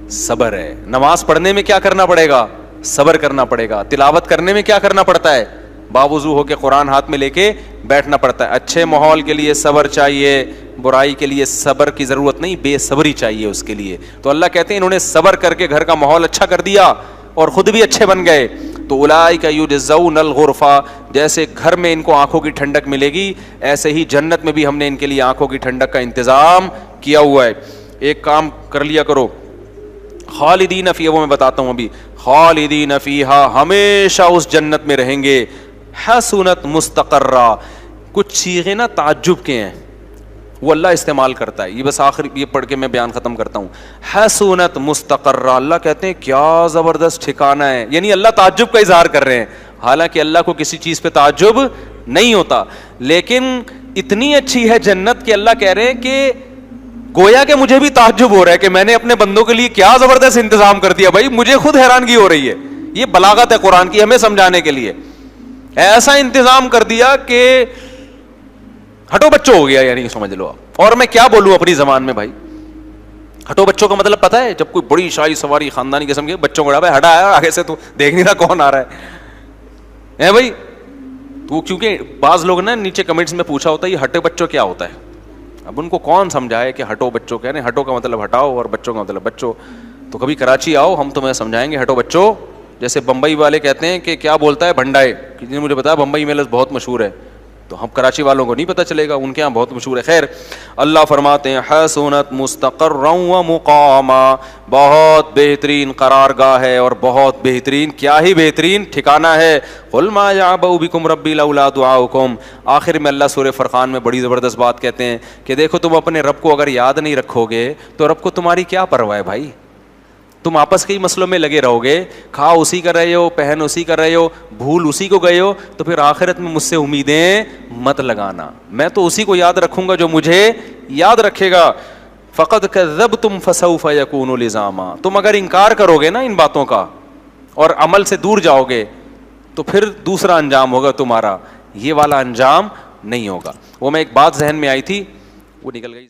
صبر ہے. نماز پڑھنے میں کیا کرنا پڑے گا؟ صبر کرنا پڑے گا. تلاوت کرنے میں کیا کرنا پڑتا ہے؟ باوضو ہو کے قرآن ہاتھ میں لے کے بیٹھنا پڑتا ہے. اچھے ماحول کے لیے صبر چاہیے, برائی کے لیے صبر کی ضرورت نہیں, بے صبری چاہیے اس کے لیے. تو اللہ کہتے ہیں انہوں نے صبر کر کے گھر کا ماحول اچھا کر دیا اور خود بھی اچھے بن گئے. تو اولئک یجزون الغرفہ, جیسے گھر میں ان کو آنکھوں کی ٹھنڈک ملے گی, ایسے ہی جنت میں بھی ہم نے ان کے لیے آنکھوں کی ٹھنڈک کا انتظام کیا ہوا ہے. ایک کام کر لیا کرو, خالدین فیہا, وہ میں بتاتا ہوں ابھی, خالدین فیہا, ہمیشہ اس جنت میں رہیں گے. حسنت مستقرہ, کچھ صیغے نا تعجب کے ہیں, وہ اللہ استعمال کرتا ہے. یہ بس آخر یہ پڑھ کے میں بیان ختم کرتا ہوں. حسنت مستقرہ, اللہ کہتے ہیں کیا زبردست ٹھکانہ ہے, یعنی اللہ تعجب کا اظہار کر رہے ہیں. حالانکہ اللہ کو کسی چیز پہ تعجب نہیں ہوتا, لیکن اتنی اچھی ہے جنت کہ اللہ کہہ رہے ہیں کہ گویا کہ مجھے بھی تعجب ہو رہا ہے کہ میں نے اپنے بندوں کے لیے کیا زبردست انتظام کر دیا. بھائی مجھے خود حیرانگی ہو رہی ہے. یہ بلاغت ہے قرآن کی ہمیں سمجھانے کے لیے. ایسا انتظام کر دیا کہ ہٹو بچوں ہو گیا, یعنی سمجھ لو آپ. اور میں کیا بولوں اپنی زبان میں بھائی, ہٹو بچوں کا مطلب پتہ ہے؟ جب کوئی بڑی شاہی سواری خاندانی قسم کے بچوں کو ہٹا ہے, آگے سے تو دیکھ نہیں رہا کون آ رہا ہے بھائی. تو کیونکہ بعض لوگ نا نیچے کمنٹس میں پوچھا ہوتا ہے یہ ہٹے بچوں کیا ہوتا ہے. اب ان کو کون سمجھائے کہ ہٹو بچوں کہہ رہے ہیں, ہٹو کا مطلب ہٹاؤ اور بچوں کا مطلب بچوں. تو کبھی کراچی آؤ, ہم تمہیں سمجھائیں گے ہٹو بچوں. جیسے بمبئی والے کہتے ہیں کہ کیا بولتا ہے بھنڈائے, کسی نے مجھے بتایا بمبئی میں لفظ بہت مشہور ہے, تو ہم کراچی والوں کو نہیں پتہ چلے گا, ان کے یہاں بہت مشہور ہے. خیر, اللہ فرماتے ہیں حسنت مستقرا و مقاما, بہت بہترین قرارگاہ ہے اور بہت بہترین, کیا ہی بہترین ٹھکانہ ہے. قل ما یعبأ بکم ربی لولا دعاؤکم. آخر میں اللہ سورہ فرقان میں بڑی زبردست بات کہتے ہیں کہ دیکھو تم اپنے رب کو اگر یاد نہیں رکھو گے تو رب کو تمہاری کیا پرواہ ہے بھائی. تم آپس کے ہی مسئلوں میں لگے رہو گے, کھا اسی کر رہے ہو, پہن اسی کر رہے ہو, بھول اسی کو گئے ہو, تو پھر آخرت میں مجھ سے امیدیں مت لگانا. میں تو اسی کو یاد رکھوں گا جو مجھے یاد رکھے گا. فقد کذبتم فسوف یکون لزاما. تم اگر انکار کرو گے نا ان باتوں کا اور عمل سے دور جاؤ گے تو پھر دوسرا انجام ہوگا تمہارا, یہ والا انجام نہیں ہوگا. وہ میں ایک بات ذہن میں آئی تھی, وہ نکل گئی.